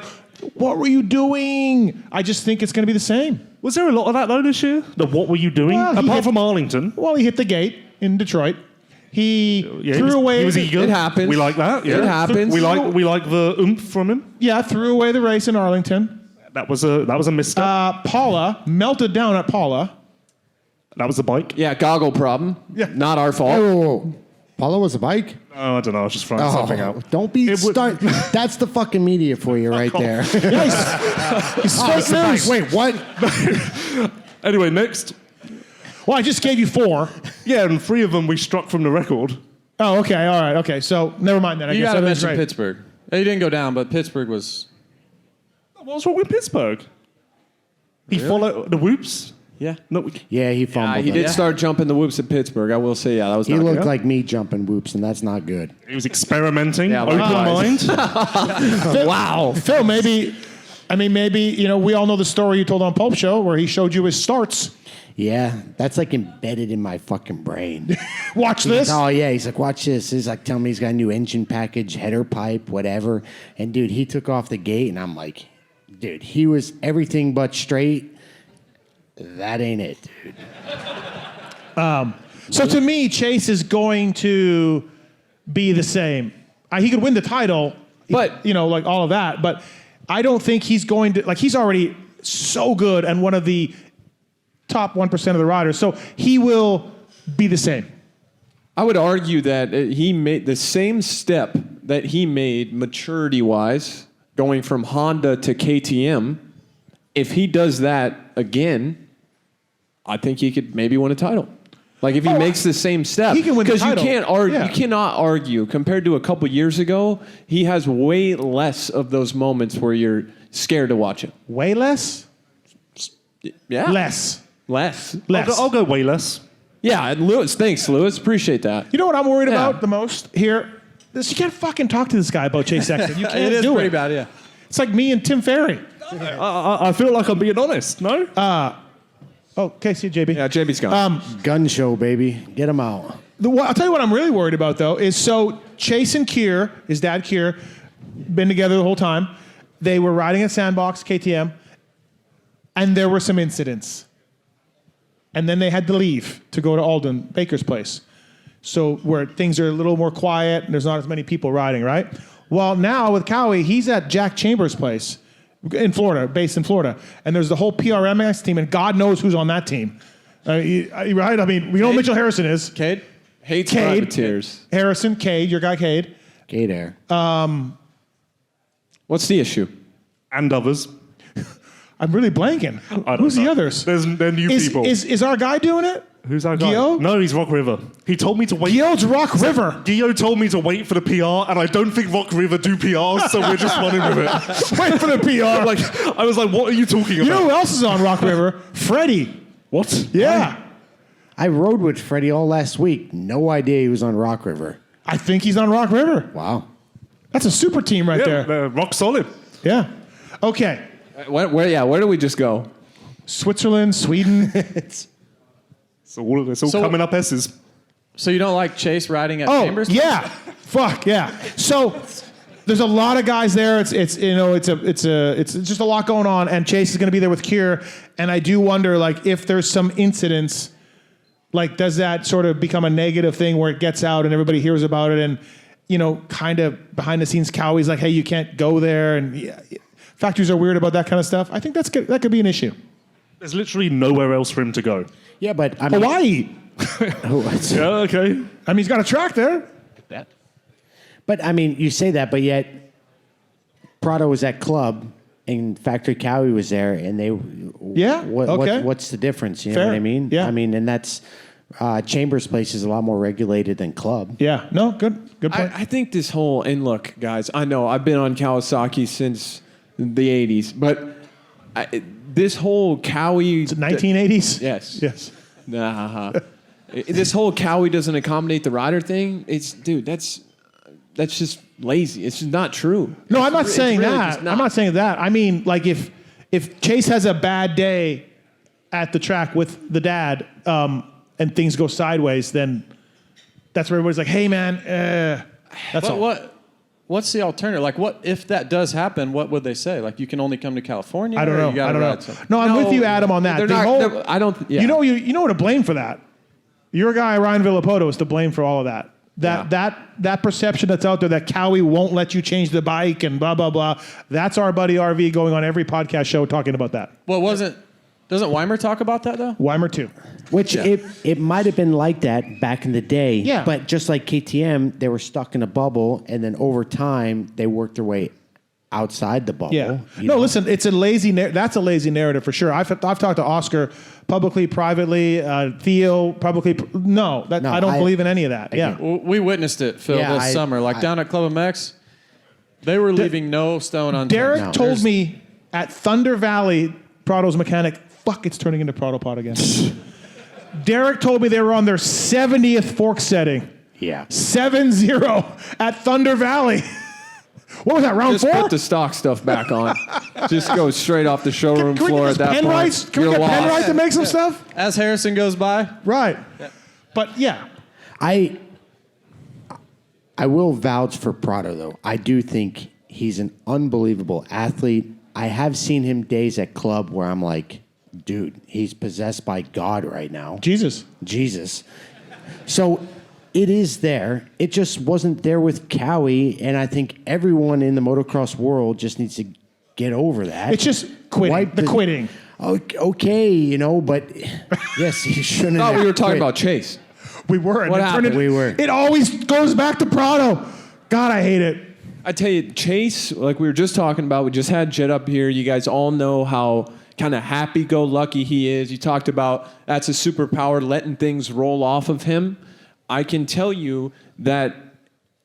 what were you doing? I just think it's going to be the same. Was there a lot of that though this year? The what were you doing? Well, Apart from Arlington. Well, he hit the gate in Detroit. He He threw away. was eager. It happens. We like that. Yeah. It happens. We like the oomph from him. Yeah, threw away the race in Arlington. That was a misstep. Paula melted down at Paula. That was the bike. Yeah, goggle problem. Yeah. Not our fault. Whoa. Paulo was a bike? Oh, I don't know. I was just throwing something out. Don't be It would- That's the fucking media for you right there. He's fake news. Wait, what? Anyway, next. Well, I just gave you 4. Yeah, and 3 of them we struck from the record. Oh, okay, all right, okay. So never mind that. I You guess got to everything's mention right. Pittsburgh. He didn't go down, but Pittsburgh was. What's wrong with Pittsburgh? He followed the whoops. Yeah. No, Yeah, he fumbled. He it. did start jumping the whoops at Pittsburgh. I will say, that was He not looked good. like me jumping whoops, and that's not good. he was experimenting. Yeah, open likewise. mind. Wow. Phil, maybe, we all know the story you told on Pulp Show where he showed you his starts. Yeah, that's like embedded in my fucking brain. Watch this. Oh, yeah. He's like, watch this. He's like, telling me he's got a new engine package, header pipe, whatever. And, dude, he took off the gate, and I'm like, dude, he was everything but straight. That ain't it, dude. So to me, Chase is going to be the same. He could win the title, But- like all of that. But I don't think he's going to, he's already so good and one of the top 1% of the riders. So he will be the same. I would argue that he made the same step that he made maturity-wise, going from Honda to KTM. If he does that again, I think he could maybe win a title. Like if he makes the same step, he can win the because you title. can't argue. Yeah. You cannot argue. Compared to a couple years ago, he has way less of those moments where you're scared to watch it. Way less? Yeah, Less. less. Less. I'll go way less. Yeah, and Lewis. Thanks, Lewis. Appreciate that. You know what I'm worried Yeah. about the most here? You can't fucking talk to this guy about Chase Sexton. You can't It is do pretty it. bad, yeah. It's like me and Tim Ferry. I feel like I'm being honest. No. Okay, see you, JB. Yeah, JB's gone. Gun show, baby. Get him out. I'll tell you what I'm really worried about, though, is so Chase and Kier, his dad Kier, been together the whole time. They were riding at Sandbox, KTM, and there were some incidents. And then they had to leave to go to Alden Baker's place. So where things are a little more quiet and there's not as many people riding, right? Well, now with Cowie, he's at Jack Chambers' place in Florida, based in Florida. And there's the whole PRMX team, and God knows who's on that team. Right? I mean, we know who Mitchell Harrison is. Cade? Hates Cade. privateers. Harrison, Cade, your guy Cade. Gate air. What's the issue? And others. I'm really blanking. I don't Who's know. the others? They're new people. Is our guy doing it? Who's our guy? Guillaume? No, he's Rock River. He told me to wait. Guillaume's Rock River. Guillaume told me to wait for the PR, and I don't think Rock River do PRs, so we're just running with it. Wait for the PR. I was like, what are you talking about? You know who else is on Rock River? Freddie. What? Yeah. I rode with Freddie all last week. No idea he was on Rock River. I think he's on Rock River. Wow. That's a super team right Yeah, there. they're rock solid. Yeah. Okay. Where do we just go? Switzerland, Sweden. It's all coming up S's. So you don't like Chase riding at Oh, Chambers? yeah. Fuck, yeah. So there's a lot of guys there. It's just a lot going on, and Chase is going to be there with Kier, and I do wonder, if there's some incidents, does that sort of become a negative thing where it gets out and everybody hears about it, and, kind of behind the scenes, Cowie's like, hey, you can't go there, and factories are weird about that kind of stuff. I think that could be an issue. There's literally nowhere else for him to go. Yeah, but I mean, Hawaii. Yeah, okay. I mean, he's got a track there. But I mean, you say that, but yet Prado was at club and Factory Cowie was there, and they what's the difference? You know what I mean? Yeah. I mean, and that's Chambers Place is a lot more regulated than Club. Yeah. No. Good point. I think this whole, and look, guys, I know I've been on Kawasaki since the 80s, but this whole Cowie... 1980s? Yes. Nah. This whole Cowie doesn't accommodate the rider thing, that's just lazy. It's just not true. No, I'm not saying really that. just not. I'm not saying that. I mean, like if Chase has a bad day at the track with the dad, and things go sideways, then that's where everybody's like, "Hey, man, that's all." What's the alternative? Like, what if that does happen? What would they say? Like, you can only come to California. I don't or know. you gotta I don't ride know. something? No, I'm with you, Adam, on that. They're The not, whole- they're- I don't. Yeah. You know what to blame for that. Your guy Ryan Villapoto is to blame for all of that. That perception that's out there that Cowie won't let you change the bike and blah blah blah. That's our buddy RV going on every podcast show talking about that. Well, doesn't Weimer talk about that though? Weimer too. Which it might have been like that back in the day. Yeah. But just like KTM, they were stuck in a bubble, and then over time they worked their way outside the bubble. Yeah. you No, know? listen, it's a lazy. That's a lazy narrative for sure. I've talked to Oscar publicly, privately, Theo publicly. No, I don't believe in any of that. Yeah. Well, we witnessed it, Phil, Yeah, this summer. Like down at Club MX, they were leaving no stone unturned. Derek told me at Thunder Valley, Prado's mechanic. Fuck, it's turning into Prado Pod again. Derek told me they were on their 70th fork setting. Yeah. 7-0 at Thunder Valley. What was that, round Just 4? put the stock stuff back on. Just go straight off the showroom Can we floor get at that point. Penright? Can we You're get lost. Penright to make some stuff? As Harrison goes by, Right. But yeah. I will vouch for Prado, though. I do think he's an unbelievable athlete. I have seen him days at Club where I'm like, dude, he's possessed by God right now. Jesus. So it is there. It just wasn't there with Cowie, and I think everyone in the motocross world just needs to get over that. It's just quitting. Wipe The quitting. Okay, but yes, he shouldn't I have thought we were talking quit. about Chase. We were. and What it turned happened? into- We were. It always goes back to Prado. God, I hate it. I tell you, Chase, like we were just talking about, we just had Jett up here. You guys all know how kind of happy-go-lucky he is. You talked about that's a superpower, letting things roll off of him. I can tell you that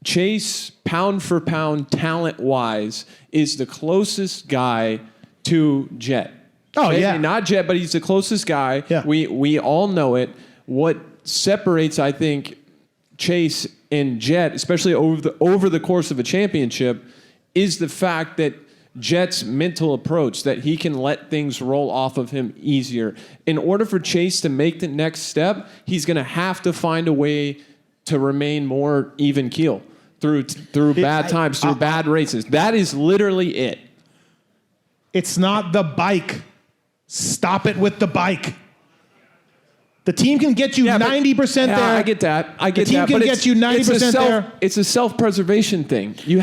Chase, pound for pound, talent-wise, is the closest guy to Jett. Oh, Maybe yeah. not Jett, but he's the closest guy. Yeah. We all know it. What separates, I think, Chase and Jett, especially over the course of a championship, is the fact that Jett's mental approach, that he can let things roll off of him easier. In order for Chase to make the next step, he's going to have to find a way to remain more even keel through bad times, through bad races. That is literally it. It's not the bike. Stop it with the bike. The team can get you 90% there. I get that. I get the team that. can but get you 90% there. It's a self-preservation thing. You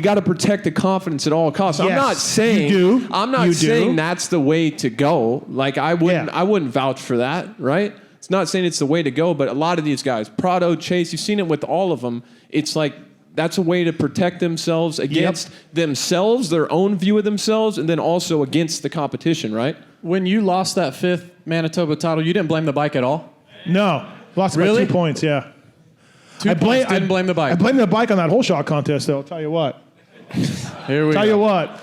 got to protect the confidence at all costs. I'm Yes, not saying you do. I'm not You saying do. that's the way to go. Like I wouldn't vouch for that, right? It's not saying it's the way to go, but a lot of these guys, Prado, Chase, you've seen it with all of them. It's like that's a way to protect themselves against themselves, their own view of themselves, and then also against the competition, right? when you lost that 5th Manitoba title, you didn't blame the bike at all? No. Lost Really? by 2 points, yeah. Didn't blame the bike. I blamed the bike on that whole shot contest, though. I'll tell you what. Here we Tell go. you what.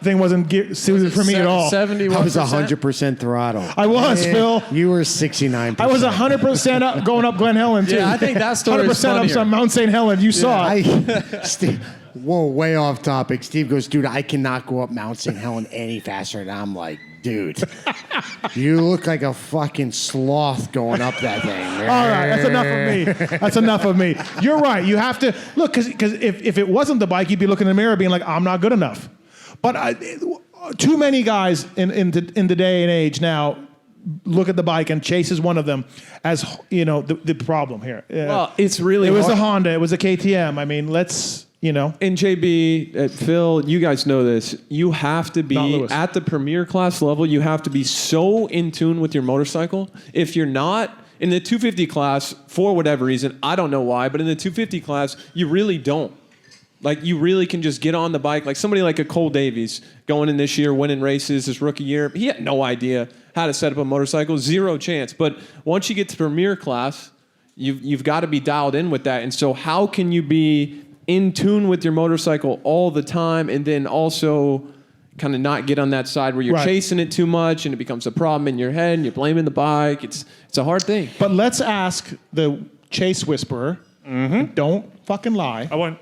Thing wasn't suited for me at all. 71%. I was 100% throttle. I was, Phil. You were 69%. I was 100% up, going up Glen Helen, too. Yeah, I think that story is 100% up funnier. on Mount St. Helen. You saw it. Steve, whoa, way off topic. Steve goes, dude, I cannot go up Mount St. Helen any faster. And I'm like, dude, you look like a fucking sloth going up that thing. All right, that's enough of me. That's enough of me. You're right. You have to look, because if it wasn't the bike, you'd be looking in the mirror being like, I'm not good enough. But too many guys in the day and age now look at the bike, and Chase is one of them, as you know, the problem here. Well, it's really it was hard. a Honda, it was a KTM. I mean, let's, you know. And JB, Phil, you guys know this. You have to Not be Lewis. at the premier class level. You have to be so in tune with your motorcycle. If you're not in the 250 class, for whatever reason, I don't know why, but in the 250 class, you really don't. Like, you really can just get on the bike. Like somebody like a Cole Davies going in this year, winning races his rookie year. He had no idea how to set up a motorcycle, zero chance. But once you get to premier class, you've got to be dialed in with that. And so how can you be in tune with your motorcycle all the time and then also kind of not get on that side where you're chasing it too much and it becomes a problem in your head and you're blaming the bike? It's a hard thing. But let's ask the Chase Whisperer. Mm-hmm. Don't fucking lie. I won't.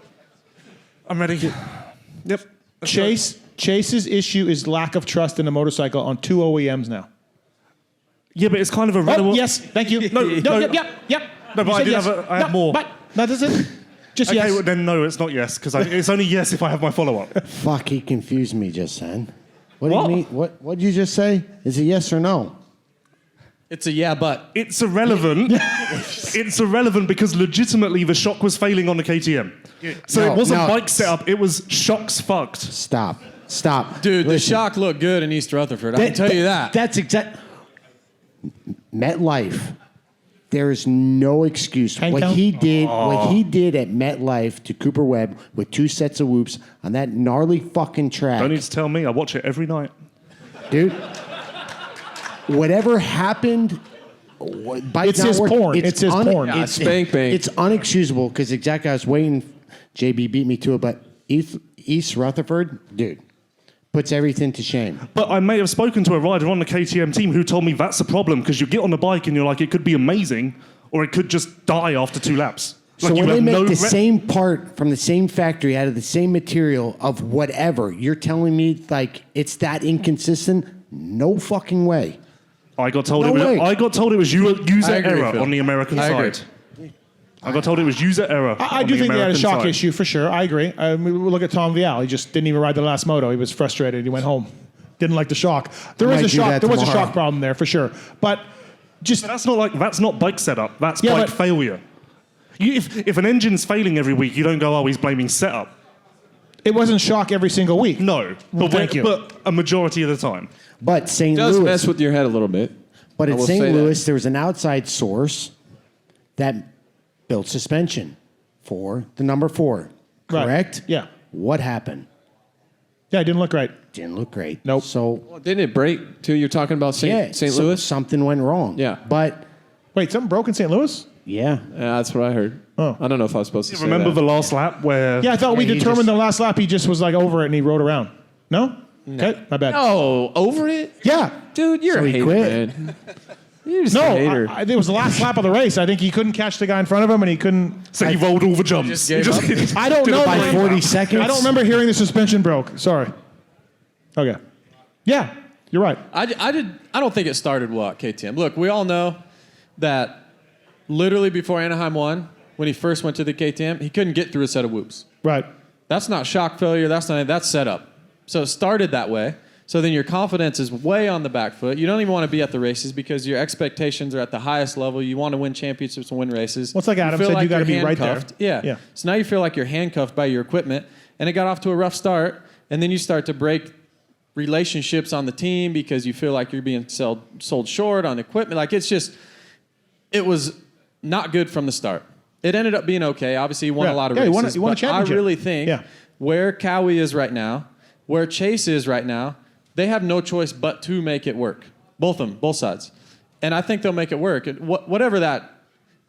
I'm ready. Yep. Chase's issue is lack of trust in the motorcycle on 2 OEMs now. Yeah, but it's kind of irrelevant. Oh, yes, thank you. No. Yep. No, but I did I have more. But that doesn't. Just Okay, yes. well, then no, it's not yes, because it's only yes if I have my follow-up. Fuck, he confused me just then. What do What? you mean? What did you just say? Is it yes or no? It's a yeah, but. It's irrelevant. It's irrelevant because legitimately the shock was failing on the KTM. So it wasn't bike setup, it was shocks fucked. Stop. Dude, the Listen. shock looked good in East Rutherford. I can tell you that. That's exact. MetLife. There is no excuse. Hang What count? he did at MetLife to Cooper Webb with 2 sets of whoops on that gnarly fucking track. Don't need to tell me, I watch it every night. Dude, whatever happened, It's his porn. It's his porn. Yeah, spank bank. It's unexcusable because exactly I was waiting. JB beat me to it, but East Rutherford, dude, puts everything to shame. But I may have spoken to a rider on the KTM team who told me that's the problem because you get on the bike and you're like, it could be amazing or it could just die after 2 laps. So Like, you when they have make no the same part from the same factory out of the same material of whatever, you're telling me like it's that inconsistent? No fucking way. I got told No way. I got told it was user I agree, error Phil. on the American I agree. side. I got told it was user error. I on do the think they had a American shock side. issue for sure. I agree. We look at Tom Vial. He just didn't even ride the last moto. He was frustrated. He went home. Didn't like the shock. There Might was a do shock. that There was a tomorrow. shock problem there for sure. But just But that's not bike setup. That's Yeah, bike but- failure. If an engine's failing every week, you don't go, oh, he's blaming setup. it wasn't shock every single week. No, Well, thank you. But a majority of the time. But St. It does Louis, mess with your head a little bit. but I at will St. say that. Louis, there was an outside source that built suspension for the number 4. Right. Correct? Yeah. What happened? Yeah, it didn't look right. Didn't look great. Nope. So Well, didn't it break too? You're talking about St. so Louis? something went wrong. Yeah. But Wait, something broke in St. Louis? yeah. Yeah, that's what I heard. Oh. I don't know if I was supposed to say Remember that. the last lap where... Yeah, I thought we Yeah, he determined just- the last lap he just was like over it and he rode around. No? Okay, my bad. No, over it? Yeah. Dude, you're So a he hater, quit. man. You're just No, a hater. it was the last lap of the race. I think he couldn't catch the guy in front of him and he couldn't. So he rolled all the jumps. just He gave up? I don't know. By man. 40 seconds? I don't remember hearing the suspension broke. Sorry. Okay. Yeah, you're right. I don't think it started well at KTM. Look, we all know that literally before Anaheim won, when he first went to the KTM, he couldn't get through a set of whoops. Right. That's not shock failure. That's setup. So it started that way. So then your confidence is way on the back foot. You don't even want to be at the races because your expectations are at the highest level. You want to win championships and win races. Well, it's like Adam feel said, you gotta you're be right there. handcuffed. Yeah. Yeah. So now you feel like you're handcuffed by your equipment, and it got off to a rough start, and then you start to break relationships on the team because you feel like you're being sold short on equipment. Like it was not good from the start. It ended up being okay. Obviously, he won Yeah. a lot of Yeah, he races. won a but championship. I really think Yeah. where Cowie is right now, where Chase is right now, they have no choice but to make it work. Both of them, both sides. And I think they'll make it work. And whatever that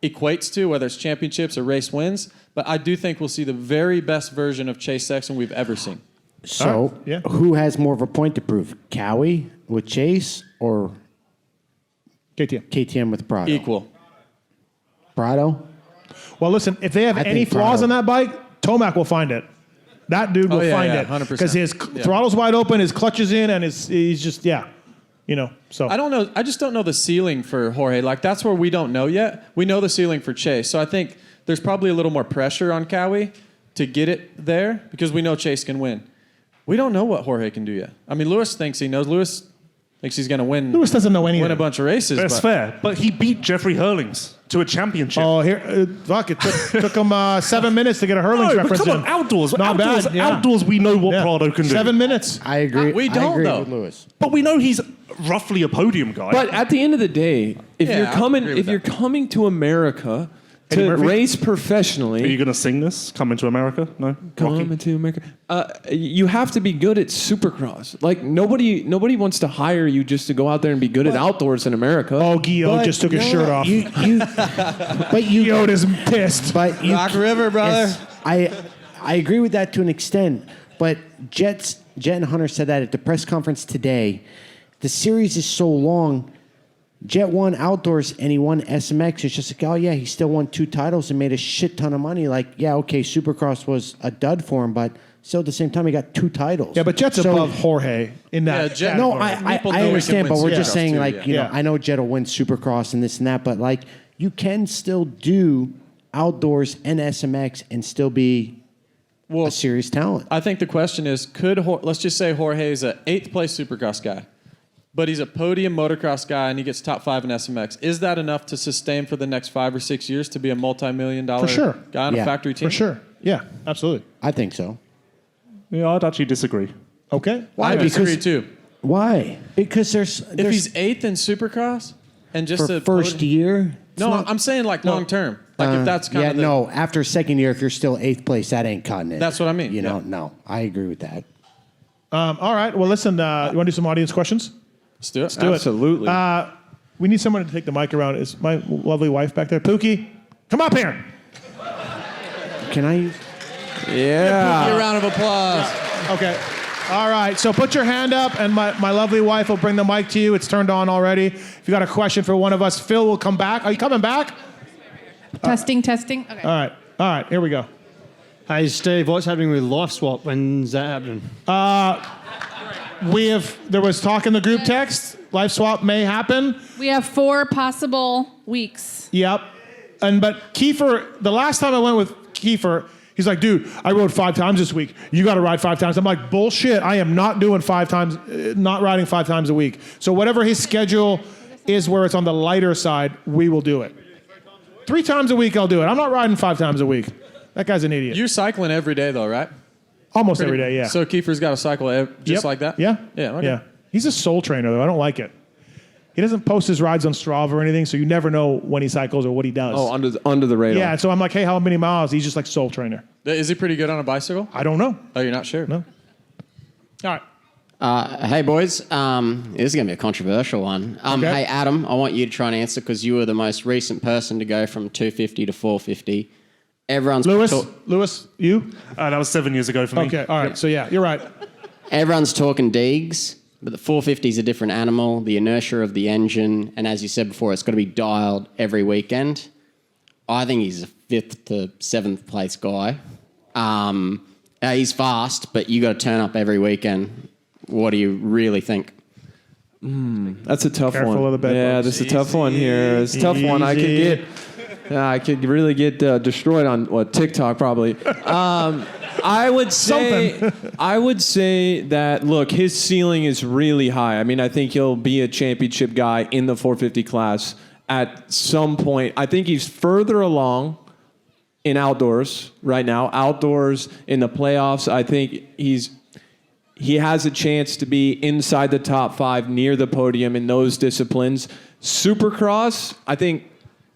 equates to, whether it's championships or race wins, but I do think we'll see the very best version of Chase Sexton we've ever seen. So Yeah. who has more of a point to prove? Cowie with Chase or KTM. KTM with Prado? Equal. Prado? Well, listen, if they have I any think flaws Prado- on that bike, Tomac will find it. That dude will Oh, yeah, find yeah, it 100%. because his throttle's wide open, his clutch is in, and he's just So I don't know. I just don't know the ceiling for Jorge. Like, that's where we don't know yet. We know the ceiling for Chase. So I think there's probably a little more pressure on Cowie to get it there because we know Chase can win. We don't know what Jorge can do yet. I mean, Lewis thinks he knows. Lewis thinks he's going to win. Lewis doesn't know anything. Win a bunch of races. That's but fair. But he beat Jeffrey Hurlings to a championship. Oh, here, fuck! It took him 7 minutes to get a Hurlings no, but reference come in. on, outdoors. Not outdoors, bad. Yeah. Outdoors, we know what Yeah. Prado can do. 7 minutes. I agree. We I don't, agree though. with Lewis. But we know he's roughly a podium guy. But at the end of the day, if Yeah, you're I coming agree with if you're that. coming to America to Murphy? race Are you professionally, going to sing this? Coming to America? No? coming to America, you have to be good at Supercross. Like nobody wants to hire you just to go out there and be good at outdoors in America. Oh, Guillaume just took his shirt off. Yoda's pissed. But you, Rock River, brother. yes, I agree with that to an extent. But Jett and Hunter said that at the press conference today. The series is so long. Jett won outdoors and he won SMX. It's just like, oh yeah, he still won 2 titles and made a shit ton of money. Like, yeah, okay, Supercross was a dud for him, but still at the same time he got 2 titles. Yeah, but Jett's above Jorge in that. Yeah, Jett- No, category. I People know he understand, can but win we're just Supercross saying, too, like, yeah. you know, Yeah. I know Jett will win Supercross and this and that, but like, you can still do outdoors and SMX and still be a serious talent. I think the question is, let's just say Jorge is an 8th place Supercross guy, but he's a podium motocross guy and he gets top 5 in SMX. Is that enough to sustain for the next 5 or 6 years to be a multi-million-dollar For sure. guy on a Yeah, factory team? For sure. Yeah, absolutely. I think so. Yeah, I'd actually disagree. Okay. I Because- disagree too. Why? Because there's If he's 8th in Supercross and just for a first year. it's No, not- I'm saying like long term. Like if that's kind yeah, of the, no. After second year, if you're still 8th place, that ain't cutting it. That's what I mean, You know, yeah. no, I agree with that. All right. Well, listen. You want to do some audience questions? Let's do it. Do it. Absolutely. We need someone to take the mic around. Is my lovely wife back there? Pookie, come up here. Can I use? Give you yeah. a round of applause. Okay. All right. So put your hand up, and my lovely wife will bring the mic to you. It's turned on already. If you got a question for one of us, Phil will come back. Are you coming back? Testing. Okay. All right. All right. Here we go. Hey, Steve, what's happening with Life Swap? When's that happening? There was talk in the group text. Life swap may happen. We have 4 possible weeks. Yep. But Kiefer, the last time I went with Kiefer, he's like, dude, I rode 5 times this week. You got to ride 5 times. I'm like, bullshit. I am not doing 5 times, not riding 5 times a week. So whatever his schedule is where it's on the lighter side, we will do it. 3 times a week, I'll do it. I'm not riding 5 times a week. That guy's an idiot. You're cycling every day though, right? Almost every day, yeah. So Kiefer's got to cycle just Yep. like that? Yeah. Yeah, okay. Yeah. He's a soul trainer, though. I don't like it. He doesn't post his rides on Strava or anything, so you never know when he cycles or what he does. Oh, under the radar. yeah, and so I'm like, hey, how many miles? He's just like soul trainer. Is he pretty good on a bicycle? I don't know. Oh, you're not sure? No. All right. Hey, boys. This is going to be a controversial one. Okay. Hey, Adam, I want you to try and answer because you were the most recent person to go from 250 to 450. Everyone's Lewis, you? That was 7 years ago for me. Okay, all right. So, yeah, you're right. Everyone's talking Deegs, but the 450 is a different animal, the inertia of the engine, and as you said before, it's got to be dialed every weekend. I think he's a 5th to 7th place guy. He's fast, but you got to turn up every weekend. What do you really think? That's a tough Careful one. of the bed yeah, bugs. this is a tough one here. It's a tough one. I could really get destroyed on TikTok probably. I would say that look, his ceiling is really high. I mean, I think he'll be a championship guy in the 450 class at some point. I think he's further along in outdoors right now. Outdoors in the playoffs, I think he has a chance to be inside the top 5 near the podium in those disciplines. Supercross, I think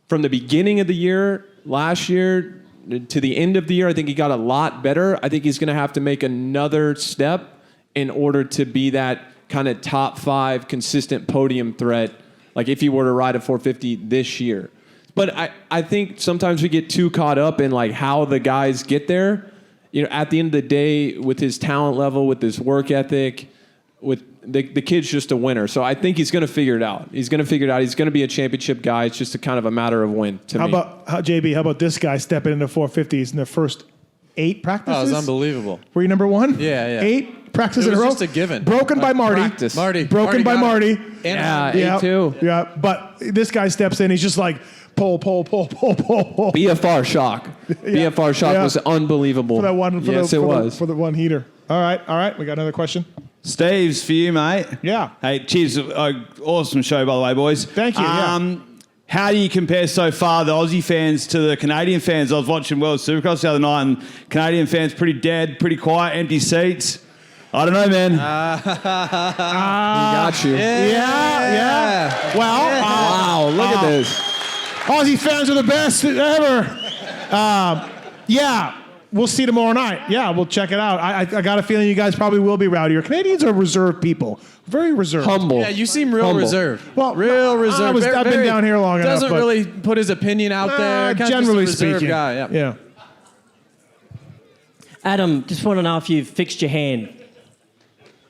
from the beginning of the year, last year, to the end of the year, I think he got a lot better. I think he's going to have to make another step in order to be that kind of top 5 consistent podium threat, like if he were to ride a 450 this year. But I think sometimes we get too caught up in like how the guys get there. You know, at the end of the day, with his talent level, with his work ethic, with the kid's just a winner. So I think he's going to figure it out. He's going to figure it out. He's going to be a championship guy. It's just a kind of a matter of when to me. JB, how about this guy stepping into 450s in the first 8 practices? Oh, it was unbelievable. Were you number 1? Yeah. 8 practices It in a was row? just a given. Broken by Marty. practice. Broken by got Marty. it. And Yeah, 8-2. Yeah, but this guy steps in. He's just like, pull. BFR shock. BFR shock was unbelievable. For that one, yes, it was. For the one heater. All right. We got another question. Steve's for you, mate. Yeah. Hey, cheers. Awesome show, by the way, boys. Thank you, yeah. How do you compare so far the Aussie fans to the Canadian fans? I was watching World Supercross the other night, and Canadian fans pretty dead, pretty quiet, empty seats. I don't know, man. He got you. Yeah. Well, Wow, look at this. Aussie fans are the best ever. Yeah, we'll see tomorrow night. Yeah, we'll check it out. I got a feeling you guys probably will be rowdier. Canadians are reserved people. Very reserved. Humble. Yeah, you seem real reserved. Well, real reserved. I've been down here long enough. Doesn't really put his opinion out there. Kind of Generally just a reserved speaking. guy. Yeah. Adam, just want to know if you've fixed your hand.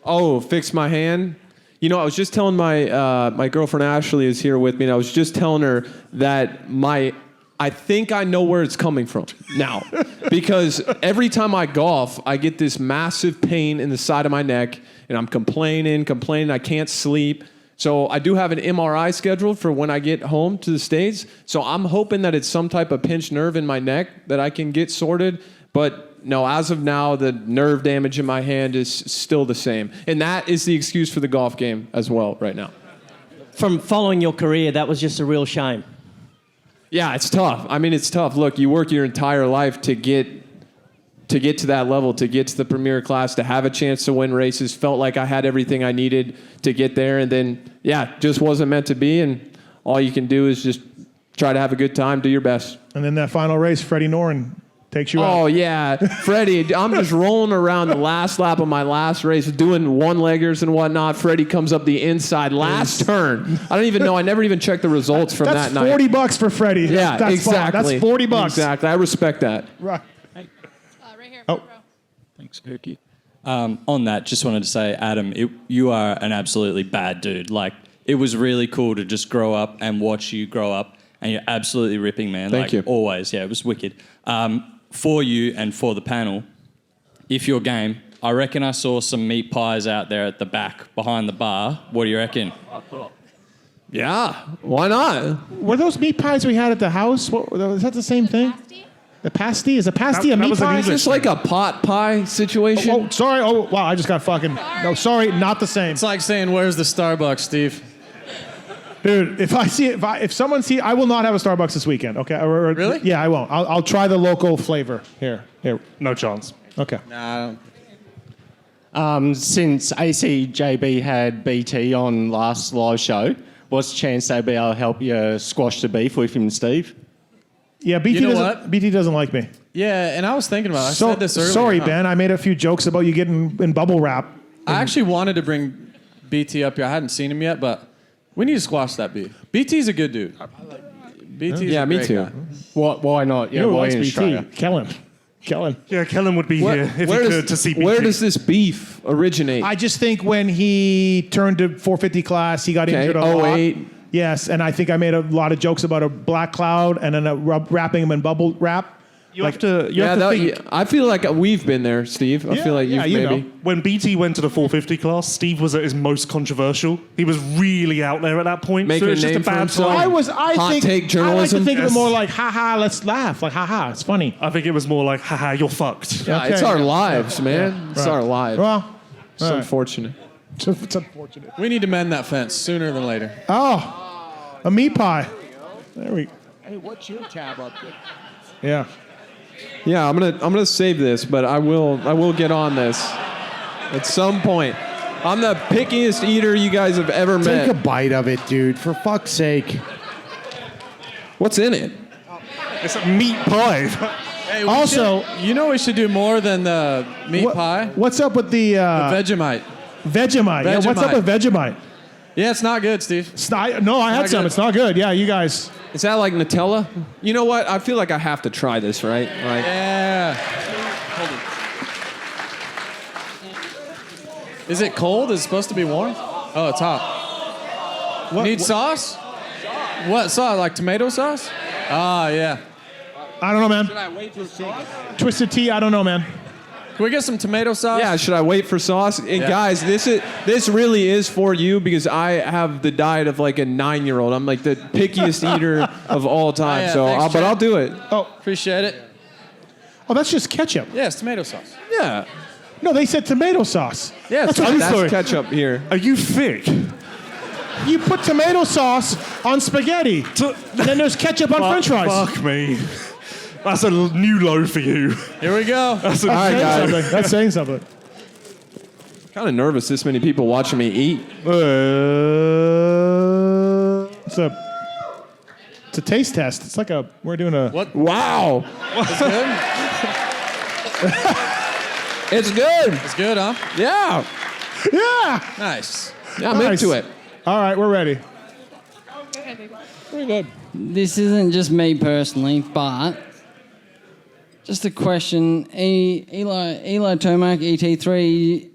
Oh, fix my hand? You know, I was just telling my girlfriend Ashley is here with me, and I was just telling her that I think I know where it's coming from now. Because every time I golf, I get this massive pain in the side of my neck, and I'm complaining, I can't sleep. So I do have an MRI scheduled for when I get home to the States. So I'm hoping that it's some type of pinched nerve in my neck that I can get sorted. But no, as of now, the nerve damage in my hand is still the same. And that is the excuse for the golf game as well right now. From following your career, that was just a real shame. Yeah, it's tough. I mean, it's tough. Look, you work your entire life to get to that level, to get to the premier class, to have a chance to win races. Felt like I had everything I needed to get there. And then, yeah, just wasn't meant to be. And all you can do is just try to have a good time, do your best. And then that final race, Freddie Noren takes you out. Oh, yeah. Freddie, I'm just rolling around the last lap of my last race, doing one-leggers and whatnot. Freddie comes up the inside, last turn. I don't even know. I never even checked the results from that night. That's $40 for Freddie. Yeah, that's exactly. That's $40. Exactly. I respect that. Right. Right here. Oh. Thanks, Herky. On that, just wanted to say, Adam, you are an absolutely bad dude. Like, it was really cool to just grow up and watch you grow up, and you're absolutely ripping, man. Thank you. Always. Yeah, it was wicked. For you and for the panel, if you're game, I reckon I saw some meat pies out there at the back behind the bar. What do you reckon? Yeah, why not? Were those meat pies we had at the house? Is that the same thing? The pasty? Is a pasty a meat pie? Is this like a pot pie situation? Oh, sorry. Oh, wow. I just got fucking... No, sorry. Not the same. It's like saying, where's the Starbucks, Steve? Dude, if someone see, I will not have a Starbucks this weekend. Okay, Really? Yeah, I won't. I'll try the local flavor here. No chance. Okay. Nah, I don't. Since ACJB had BT on last live show, what's the chance they'd be able to help you squash the beef with him and Steve? Yeah, BT You know doesn't. what? BT doesn't like me. Yeah, and I was thinking about it. I said this earlier. Sorry, huh? Ben. I made a few jokes about you getting in bubble wrap. I actually wanted to bring BT up here. I hadn't seen him yet, but we need to squash that beef. BT's a good dude. BT's Yeah, a me great too. guy. Why not? You know who why likes in BT? Australia? Kellen. Yeah, Kellen would be here if he could to see BT. Where does this beef originate? I just think when he turned to 450 class, he got injured a lot. 08. Yes, and I think I made a lot of jokes about a black cloud and then wrapping him in bubble wrap. You have to think. I feel like we've been there, Steve. I feel like you've maybe. When BT went to the 450 class, Steve was at his most controversial. He was really out there at that point. Making so it's a just a name for bad himself. time. Hot take journalism. I like to think of it Yes. more like, haha, let's laugh. Like, haha, it's funny. I think it was more like, haha, you're fucked. Yeah, it's our lives, man. Yeah. It's Right. our lives. Well, it's all right. unfortunate. It's unfortunate. We need to mend that fence sooner than later. Oh, a meat pie. There we go. Hey, what's your tab up there? Yeah. Yeah, I'm gonna save this, but I will get on this at some point. I'm the pickiest eater you guys have ever met. Take a bite of it, dude. For fuck's sake. What's in it? It's a meat pie. Hey, Also- you know we should do more than the meat pie? What's up with the Vegemite. Vegemite? Yeah, what's up Vegemite. with Vegemite? Yeah, it's not good, Steve. No, I had Not some. good. It's not good. Yeah, you guys. Is that like Nutella? You know what? I feel like I have to try this, right? Like, Yeah. Is it cold? Is it supposed to be warm? Oh, it's hot. Need sauce? What sauce? Like tomato sauce? Ah, yeah. I don't know, man. Should I wait for sauce? Twisted tea. I don't know, man. Can we get some tomato sauce? yeah, should I wait for sauce? And guys, this really is for you because I have the diet of like a 9-year-old. I'm like the pickiest eater of all time. yeah, So, thanks, but Jett. I'll do it. Oh, appreciate it. Oh, that's just ketchup. Yeah, it's tomato sauce. Yeah. No, they said tomato sauce. Yeah, That's so what I'm that's sorry. ketchup here. Are you thick? You put tomato sauce on spaghetti, and then there's ketchup on French fries. Fuck me. That's a new low for you. Here we go. That's All right, guys. guys. That's saying something. Kind of nervous this many people watching me eat. It's a taste test. It's like we're doing a... What? Wow. It's good? It's good. It's good, huh? Yeah. Yeah. Nice. Yeah, I'm into it. All right, we're ready. Pretty good. This isn't just me personally, but just a question. Eli Tomac, ET3,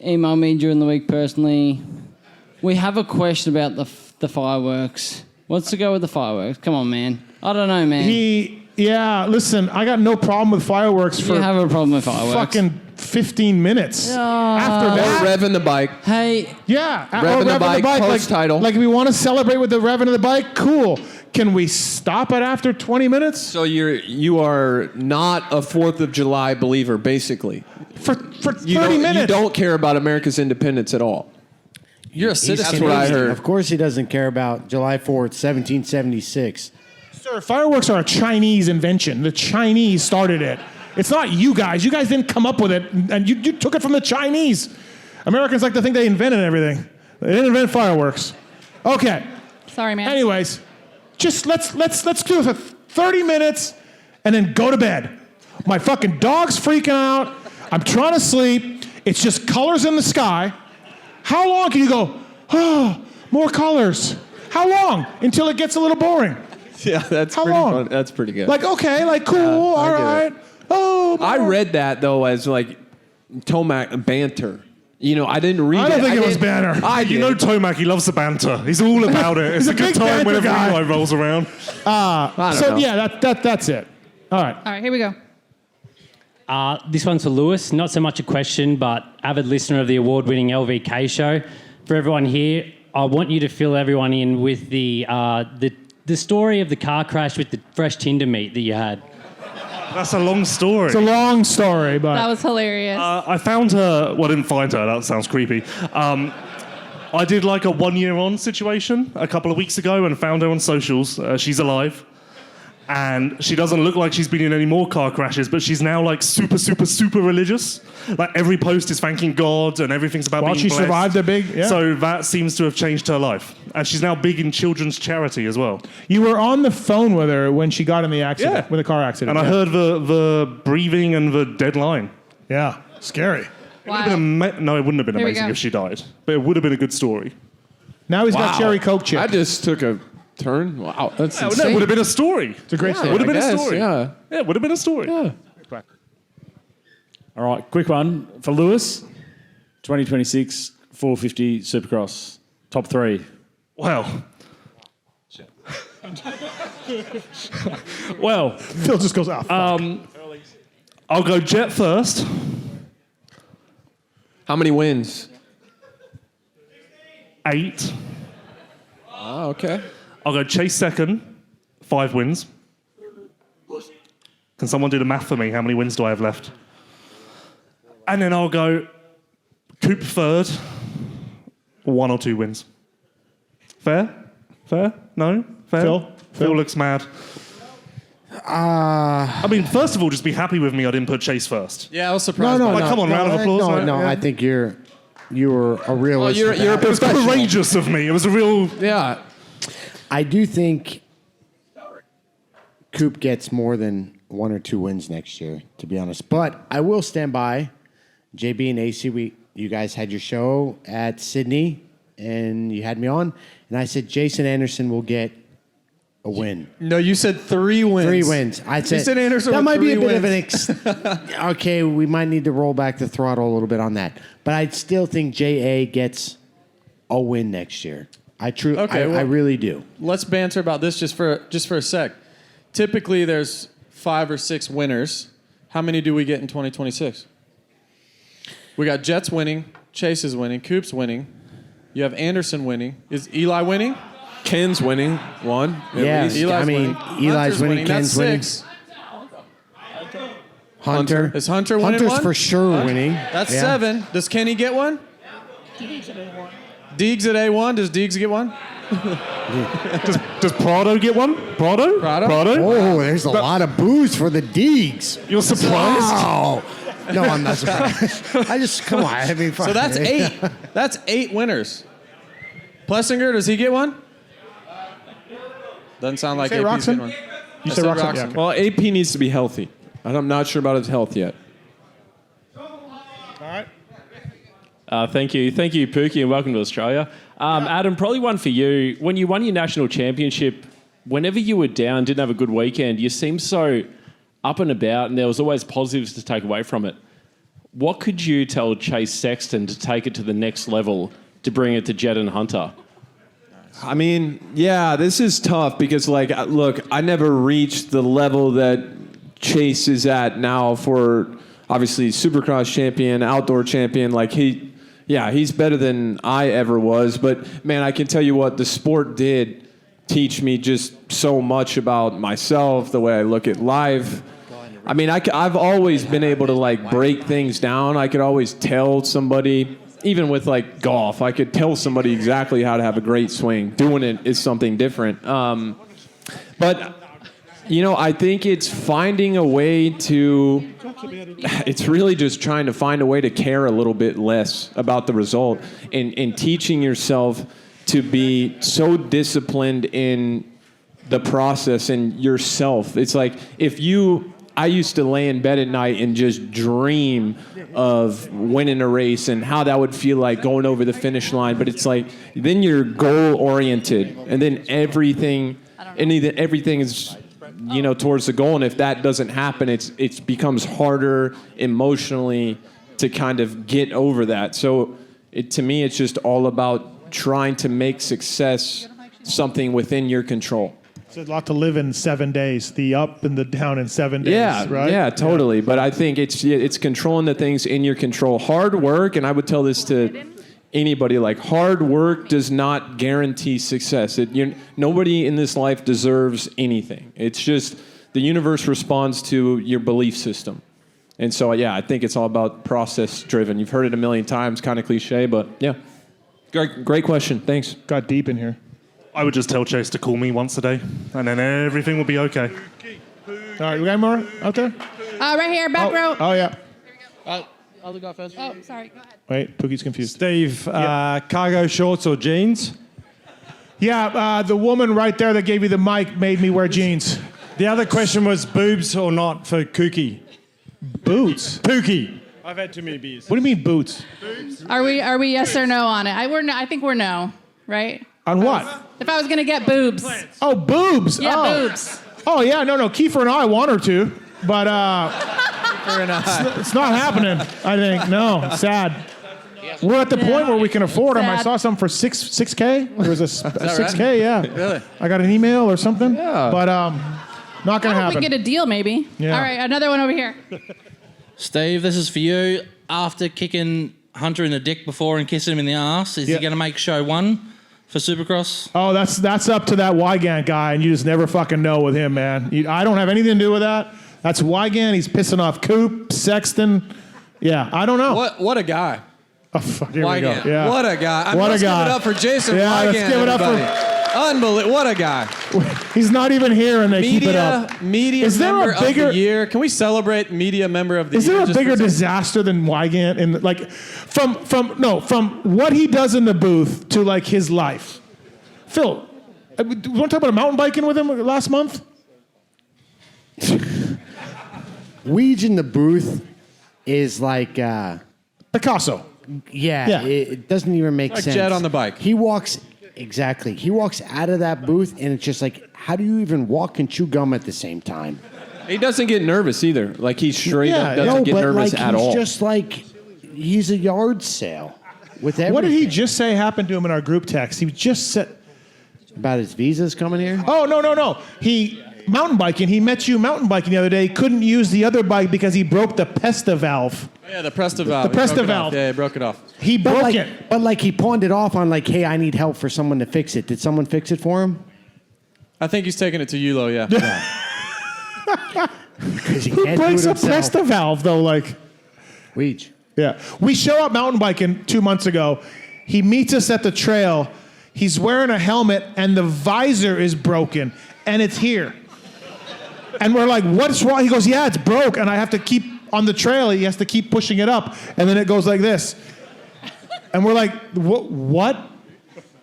emailed me during the week personally. We have a question about the fireworks. What's to go with the fireworks? Come on, man. I don't know, man. Listen, I got no problem with fireworks for You have a problem with fireworks. fucking 15 minutes. After that, revving the bike. Hey. Yeah. Revving the bike, post-title. Like if we want to celebrate with the revving of the bike, cool. Can we stop it after 20 minutes? So you are not a 4th of July believer, basically. For 30 You minutes. don't care about America's independence at all. You're a citizen. That's what I heard. Of course he doesn't care about July 4th, 1776. Sir, fireworks are a Chinese invention. The Chinese started it. It's not you guys. You guys didn't come up with it, and you took it from the Chinese. Americans like to think they invented everything. They didn't invent fireworks. Okay. Sorry, man. Anyways, just let's do it for 30 minutes and then go to bed. My fucking dog's freaking out. I'm trying to sleep. It's just colors in the sky. How long can you go, oh, more colors? How long? Until it gets a little boring. Yeah, that's How pretty long? fun. That's pretty good. Like, okay, like, cool, all right. Oh, I read that, though, as like Tomac banter. You know, I didn't read it. I don't think it was banter. You know Tomac, he loves the banter. He's all about it. It's He's a a good big time banter whenever guy. Eli rolls around. I don't know. Yeah, that's it. All right. All right, here we go. This one's for Lewis. Not so much a question, but avid listener of the award-winning LVK show. For everyone here, I want you to fill everyone in with the story of the car crash with the fresh Tinder meat that you had. That's a long story. It's a long story, but... That was hilarious. I found her. Well, I didn't find her. That sounds creepy. I did like a 1 year on situation a couple of weeks ago and found her on socials. She's alive. And she doesn't look like she's been in any more car crashes, but she's now like super, super, super religious. Like every post is thanking God and everything's about Well, being she blessed. survived a big... Yeah. So that seems to have changed her life. And she's now big in children's charity as well. You were on the phone with her when she got in the accident, with a car accident. And I heard the breathing and the dead line. Yeah, scary. It would have been no, it wouldn't have been Here we amazing go. if she died. But it would have been a good story. Now he's got cherry Coke chip. I just took a turn. Wow, that's No, insane. it would have been a story. It's a great story. It would have been I a guess, story. yeah. Yeah, it would have been a story. Yeah. All right, quick one for Lewis. 2026 450 Supercross. Top 3. Well. Well, Phil just goes off. I'll go Jett first. How many wins? 8. Oh, okay. I'll go Chase second. 5 wins. Can someone do the math for me? How many wins do I have left? And then I'll go Coop third. 1 or 2 wins. Fair? Fair? No? Fair? Phil looks mad. I mean, first of all, just be happy with me I didn't put Chase first. Yeah, I was surprised. No, by no, that. Like, come on, round of applause. No, right? no, Yeah. I think you were a realist. you're a It was professional. courageous of me. It was a real... Yeah. I do think Coop gets more than 1 or 2 wins next year, to be honest. But I will stand by JB and AC. You guys had your show at Sydney, and you had me on, and I said Jason Anderson will get a win. No, you said 3 wins. 3 wins. I said Jason Anderson that with might be a 3 bit of an wins. okay, we might need to roll back the throttle a little bit on that. But I still think JA gets a win next year. I really do. Let's banter about this just for a sec. Typically, there's 5 or 6 winners. How many do we get in 2026? We got Jett's winning, Chase is winning, Coop's winning. You have Anderson winning. Is Eli winning? Ken's winning 1. Yeah, least. Eli's winning. Eli's Hunter's winning, Ken's That's winning. 6. Hunter. Is Hunter winning Hunter's one? for sure winning. That's Yeah. 7. Does Kenny get one? Deegs at A1. Does Deegs get one? Does Prado get one? Prado? Oh, there's a lot of booze for the Deegs. You're surprised? Wow. No, I'm not surprised. I just, come on. I mean, So that's 8. That's 8 winners. Plessinger, does he get one? Doesn't sound like say AP's Roxon? good one. You I say said Roxon? Yeah, okay. Well, AP needs to be healthy. I'm not sure about his health yet. All right. Thank you, Pookie, and welcome to Australia. Adam, probably one for you. When you won your national championship, whenever you were down, didn't have a good weekend, you seemed so up and about, and there was always positives to take away from it. What could you tell Chase Sexton to take it to the next level to bring it to Jett and Hunter? I mean, yeah, this is tough because, like, look, I never reached the level that Chase is at now for, obviously, Supercross champion, outdoor champion. Like, he's better than I ever was. But, man, I can tell you what, the sport did teach me just so much about myself, the way I look at life. I mean, I've always been able to, like, break things down. I could always tell somebody, even with, like, golf, I could tell somebody exactly how to have a great swing. Doing it is something different. But, you know, I think it's finding a way to... It's really just trying to find a way to care a little bit less about the result and teaching yourself to be so disciplined in the process and yourself. It's like I used to lay in bed at night and just dream of winning a race and how that would feel like going over the finish line. But it's like, then you're goal oriented and then everything is, you know, towards the goal. And if that doesn't happen, it becomes harder emotionally to kind of get over that. So to me, it's just all about trying to make success something within your control. It's a lot to live in 7 days, the up and the down in 7 days, yeah, right? Yeah, totally. But I think it's controlling the things in your control. Hard work, and I would tell this to anybody, like, hard work does not guarantee success. Nobody in this life deserves anything. It's just the universe responds to your belief system. And so, yeah, I think it's all about process driven. You've heard it a million times, kind of cliche, but yeah. Great question. Thanks. Got deep in here. I would just tell Chase to call me once a day, and then everything will be okay. All right, we got more out there? Right here, back row. Oh, yeah. I'll go first. Oh, sorry. Go ahead. Wait, Pookie's confused. Steve, cargo shorts or jeans? Yeah, the woman right there that gave you the mic made me wear jeans. The other question was boobs or not for Kookie. Boots? Pookie. I've had too many beers. What do you mean boots? Are we yes or no on it? I think we're no, right? On what? If I was gonna get boobs. Oh, boobs. Yeah, boobs. Oh, yeah, no. Kiefer and I want her to, but it's not happening, I think. No, sad. We're at the point where we can afford them. I saw some for $6K. There was a 6K, right? Yeah. Really? I got an email or something. Yeah. But not going to happen. We can get a deal, maybe. Yeah. All right, another one over here. Steve, this is for you. After kicking Hunter in the dick before and kissing him in the ass, is he going to make show 1 for Supercross? Oh, that's up to that Wygant guy, and you just never fucking know with him, man. I don't have anything to do with that. That's Wygant. He's pissing off Coop, Sexton. Yeah, I don't know. What a guy. Oh, fuck, here we go. Wygant. Yeah. What a guy. Let's give it up for Jason Wygant. Let's give it up for... Unbelievable. What a guy. He's not even here and they keep it up. Media is there member a bigger, of the year. Can we celebrate media member of the year? Is there a bigger disaster than Wygant? In like from what he does in the booth to like his life? Phil, you want to talk about mountain biking with him last month? Weege in the booth is like Picasso. Yeah. It doesn't even make like sense. Jett on the bike. He walks out of that booth, and it's just like, how do you even walk and chew gum at the same time? He doesn't get nervous either. Like, he straight up doesn't get nervous at all. He's just like, he's a yard sale with everything. What did he just say happened to him in our group text? He just said about his visas coming here. Oh no! He mountain biking. He met you mountain biking the other day. He couldn't use the other bike because he broke the Pesta valve. Oh, yeah, the Presta valve. The Presta valve. Yeah, he broke it off. He broke it. But like he pawned it off on like, hey, I need help for someone to fix it. Did someone fix it for him? I think he's taking it to Yulo, yeah. Because he Who can't breaks do a it himself. Presta valve though? Like, Weege. Yeah. We show up mountain biking 2 months ago. He meets us at the trail. He's wearing a helmet and the visor is broken and it's here. And we're like, what's wrong? He goes, yeah, it's broke. And I have to keep on the trail. He has to keep pushing it up. And then it goes like this. And we're like, what?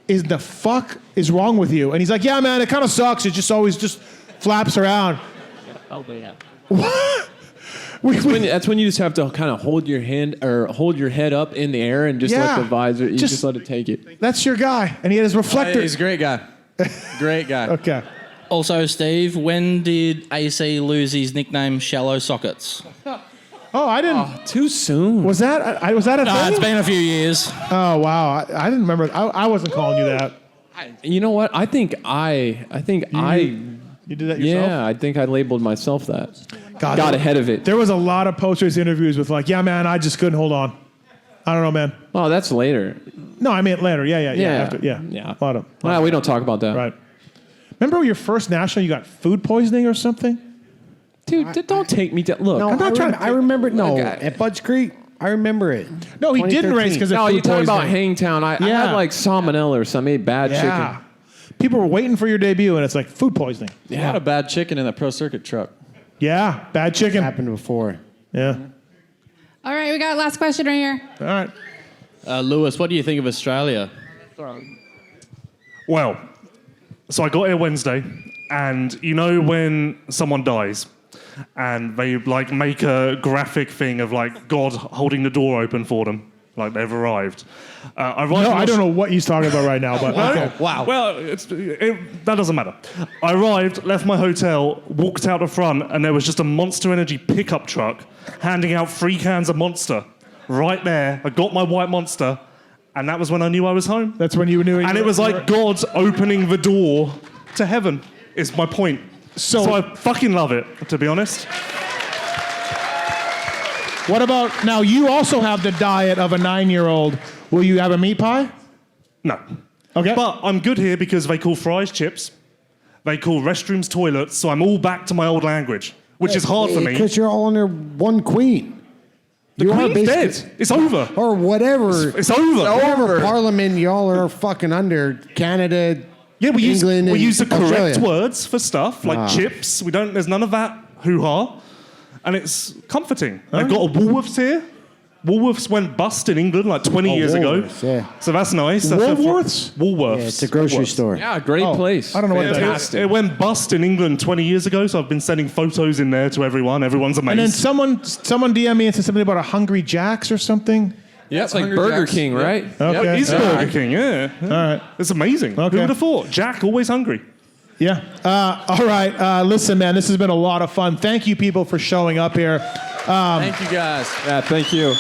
the fuck is wrong with you? And he's like, yeah, man, it kind of sucks. It just always just flaps around. Oh, yeah. That's when you just have to kind of hold your head up in the air and just let the visor. You just let it take it. That's your guy, and he had his reflector. He's a great guy. Great guy. Okay. Also, Steve, when did AC lose his nickname Shallow Sockets? Oh, I didn't. Too soon. Was that a thing? It's been a few years. Oh wow, I didn't remember. I wasn't calling you that. You know what? I think I You did that yourself? Yeah, I think I labeled myself that. God, Got ahead of it. There was a lot of post-race interviews with like, yeah, man, I just couldn't hold on. I don't know, man. Oh, that's later. No, I mean later. Yeah. After, yeah. A lot of. Well, we don't talk about that. Right. Remember your first national? You got food poisoning or something? Dude, don't take me down. Look, No, I'm not trying to. I remember. No, at Budge Creek, I remember it. No, he didn't race because of No, food you're talking about poisoning. Hangtown. I had like salmonella or something. Ate bad chicken. People were waiting for your debut, and it's like food poisoning. A lot of bad chicken in that pro circuit truck. Yeah, bad chicken. Happened before. Yeah. All right, we got last question right here. All right. Lewis, what do you think of Australia? Well, so I got here Wednesday, and you know when someone dies, and they like make a graphic thing of like God holding the door open for them, like they've arrived. I don't know what he's talking about right now, but okay. Wow. Well, that doesn't matter. I arrived, left my hotel, walked out the front, and there was just a Monster Energy pickup truck handing out 3 cans of Monster. Right there, I got my white Monster, and that was when I knew I was home. That's when you knew. And it was like God opening the door to heaven. Is my point. So I fucking love it, to be honest. What about now? You also have the diet of a 9-year-old. Will you have a meat pie? No. Okay. But I'm good here because they call fries chips. They call restrooms toilets. So I'm all back to my old language, which is hard for me. Because you're all under one queen. The queen's dead. It's over. Or whatever. It's over. Whatever parliament y'all are fucking under. Canada, Yeah, we England, use the correct Australia. words for stuff like chips. There's none of that hoo-ha. And it's comforting. They've got a Woolworths here. Woolworths went bust in England like 20 years ago. Woolworths, yeah. So that's nice. Woolworths? Woolworths. Yeah, it's a grocery store. Yeah, great place. I don't know what that is. It went bust in England 20 years ago, so I've been sending photos in there to everyone. Everyone's amazed. And then someone DM'd me and said something about a Hungry Jack's or something. Yeah, it's like Burger King, right? Okay. It is Burger King, yeah. All right. It's amazing. Okay. Who would have thought? Jack, always hungry. Yeah. All right. Listen, man, this has been a lot of fun. Thank you, people, for showing up here. Thank you, guys. Yeah, thank you.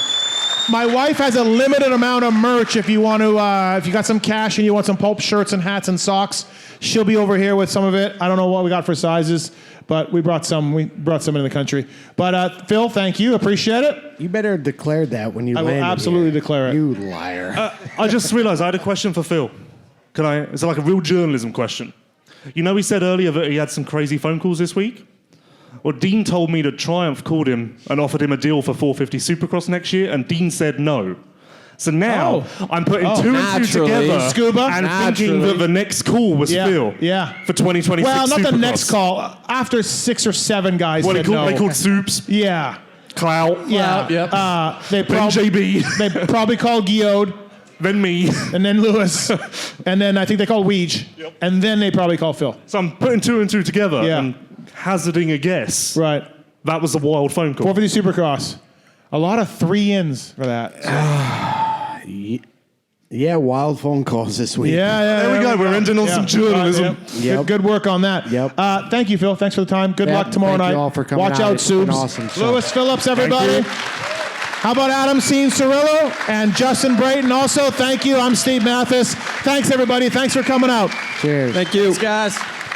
My wife has a limited amount of merch. If you want to, if you got some cash and you want some Pulp shirts and hats and socks, she'll be over here with some of it. I don't know what we got for sizes, but we brought some. We brought some into the country. But Phil, thank you. Appreciate it. You better declare that when you I land. will absolutely declare it. You liar. I just realised I had a question for Phil. Can I? It's like a real journalism question. You know, he said earlier that he had some crazy phone calls this week. Well, Dean told me that Triumph called him and offered him a deal for 450 Supercross next year, and Dean said no. So now I'm putting two and two together Scuba. and thinking that the next call was Phil. Yeah. For 2026 Well, not Supercross. the next call. After 6 or 7 guys What said they no. called Soups. Yeah. Clout. Yeah. Yep. They JB. They probably called Guillaume. Then me. And then Lewis. And then I think they called Weege. Yep. And then they probably call Phil. So I'm putting 2 and 2 together Yeah. and hazarding a guess. Right. That was a wild phone call. 450 Supercross. A lot of 3-ins for that. Yeah, wild phone calls this week. Yeah. There we go. We're ending on some journalism. Yep. Good work on that. Yep. Thank you, Phil. Thanks for the time. Good luck tomorrow night. Thank you all for coming Watch out. out, It's been Subes. awesome show. Lewis Phillips, everybody. How about Adam Cianciarulo and Justin Brayton also? Thank you. I'm Steve Matthes. Thanks, everybody. Thanks for coming out. Cheers. Thank you. Thanks, guys.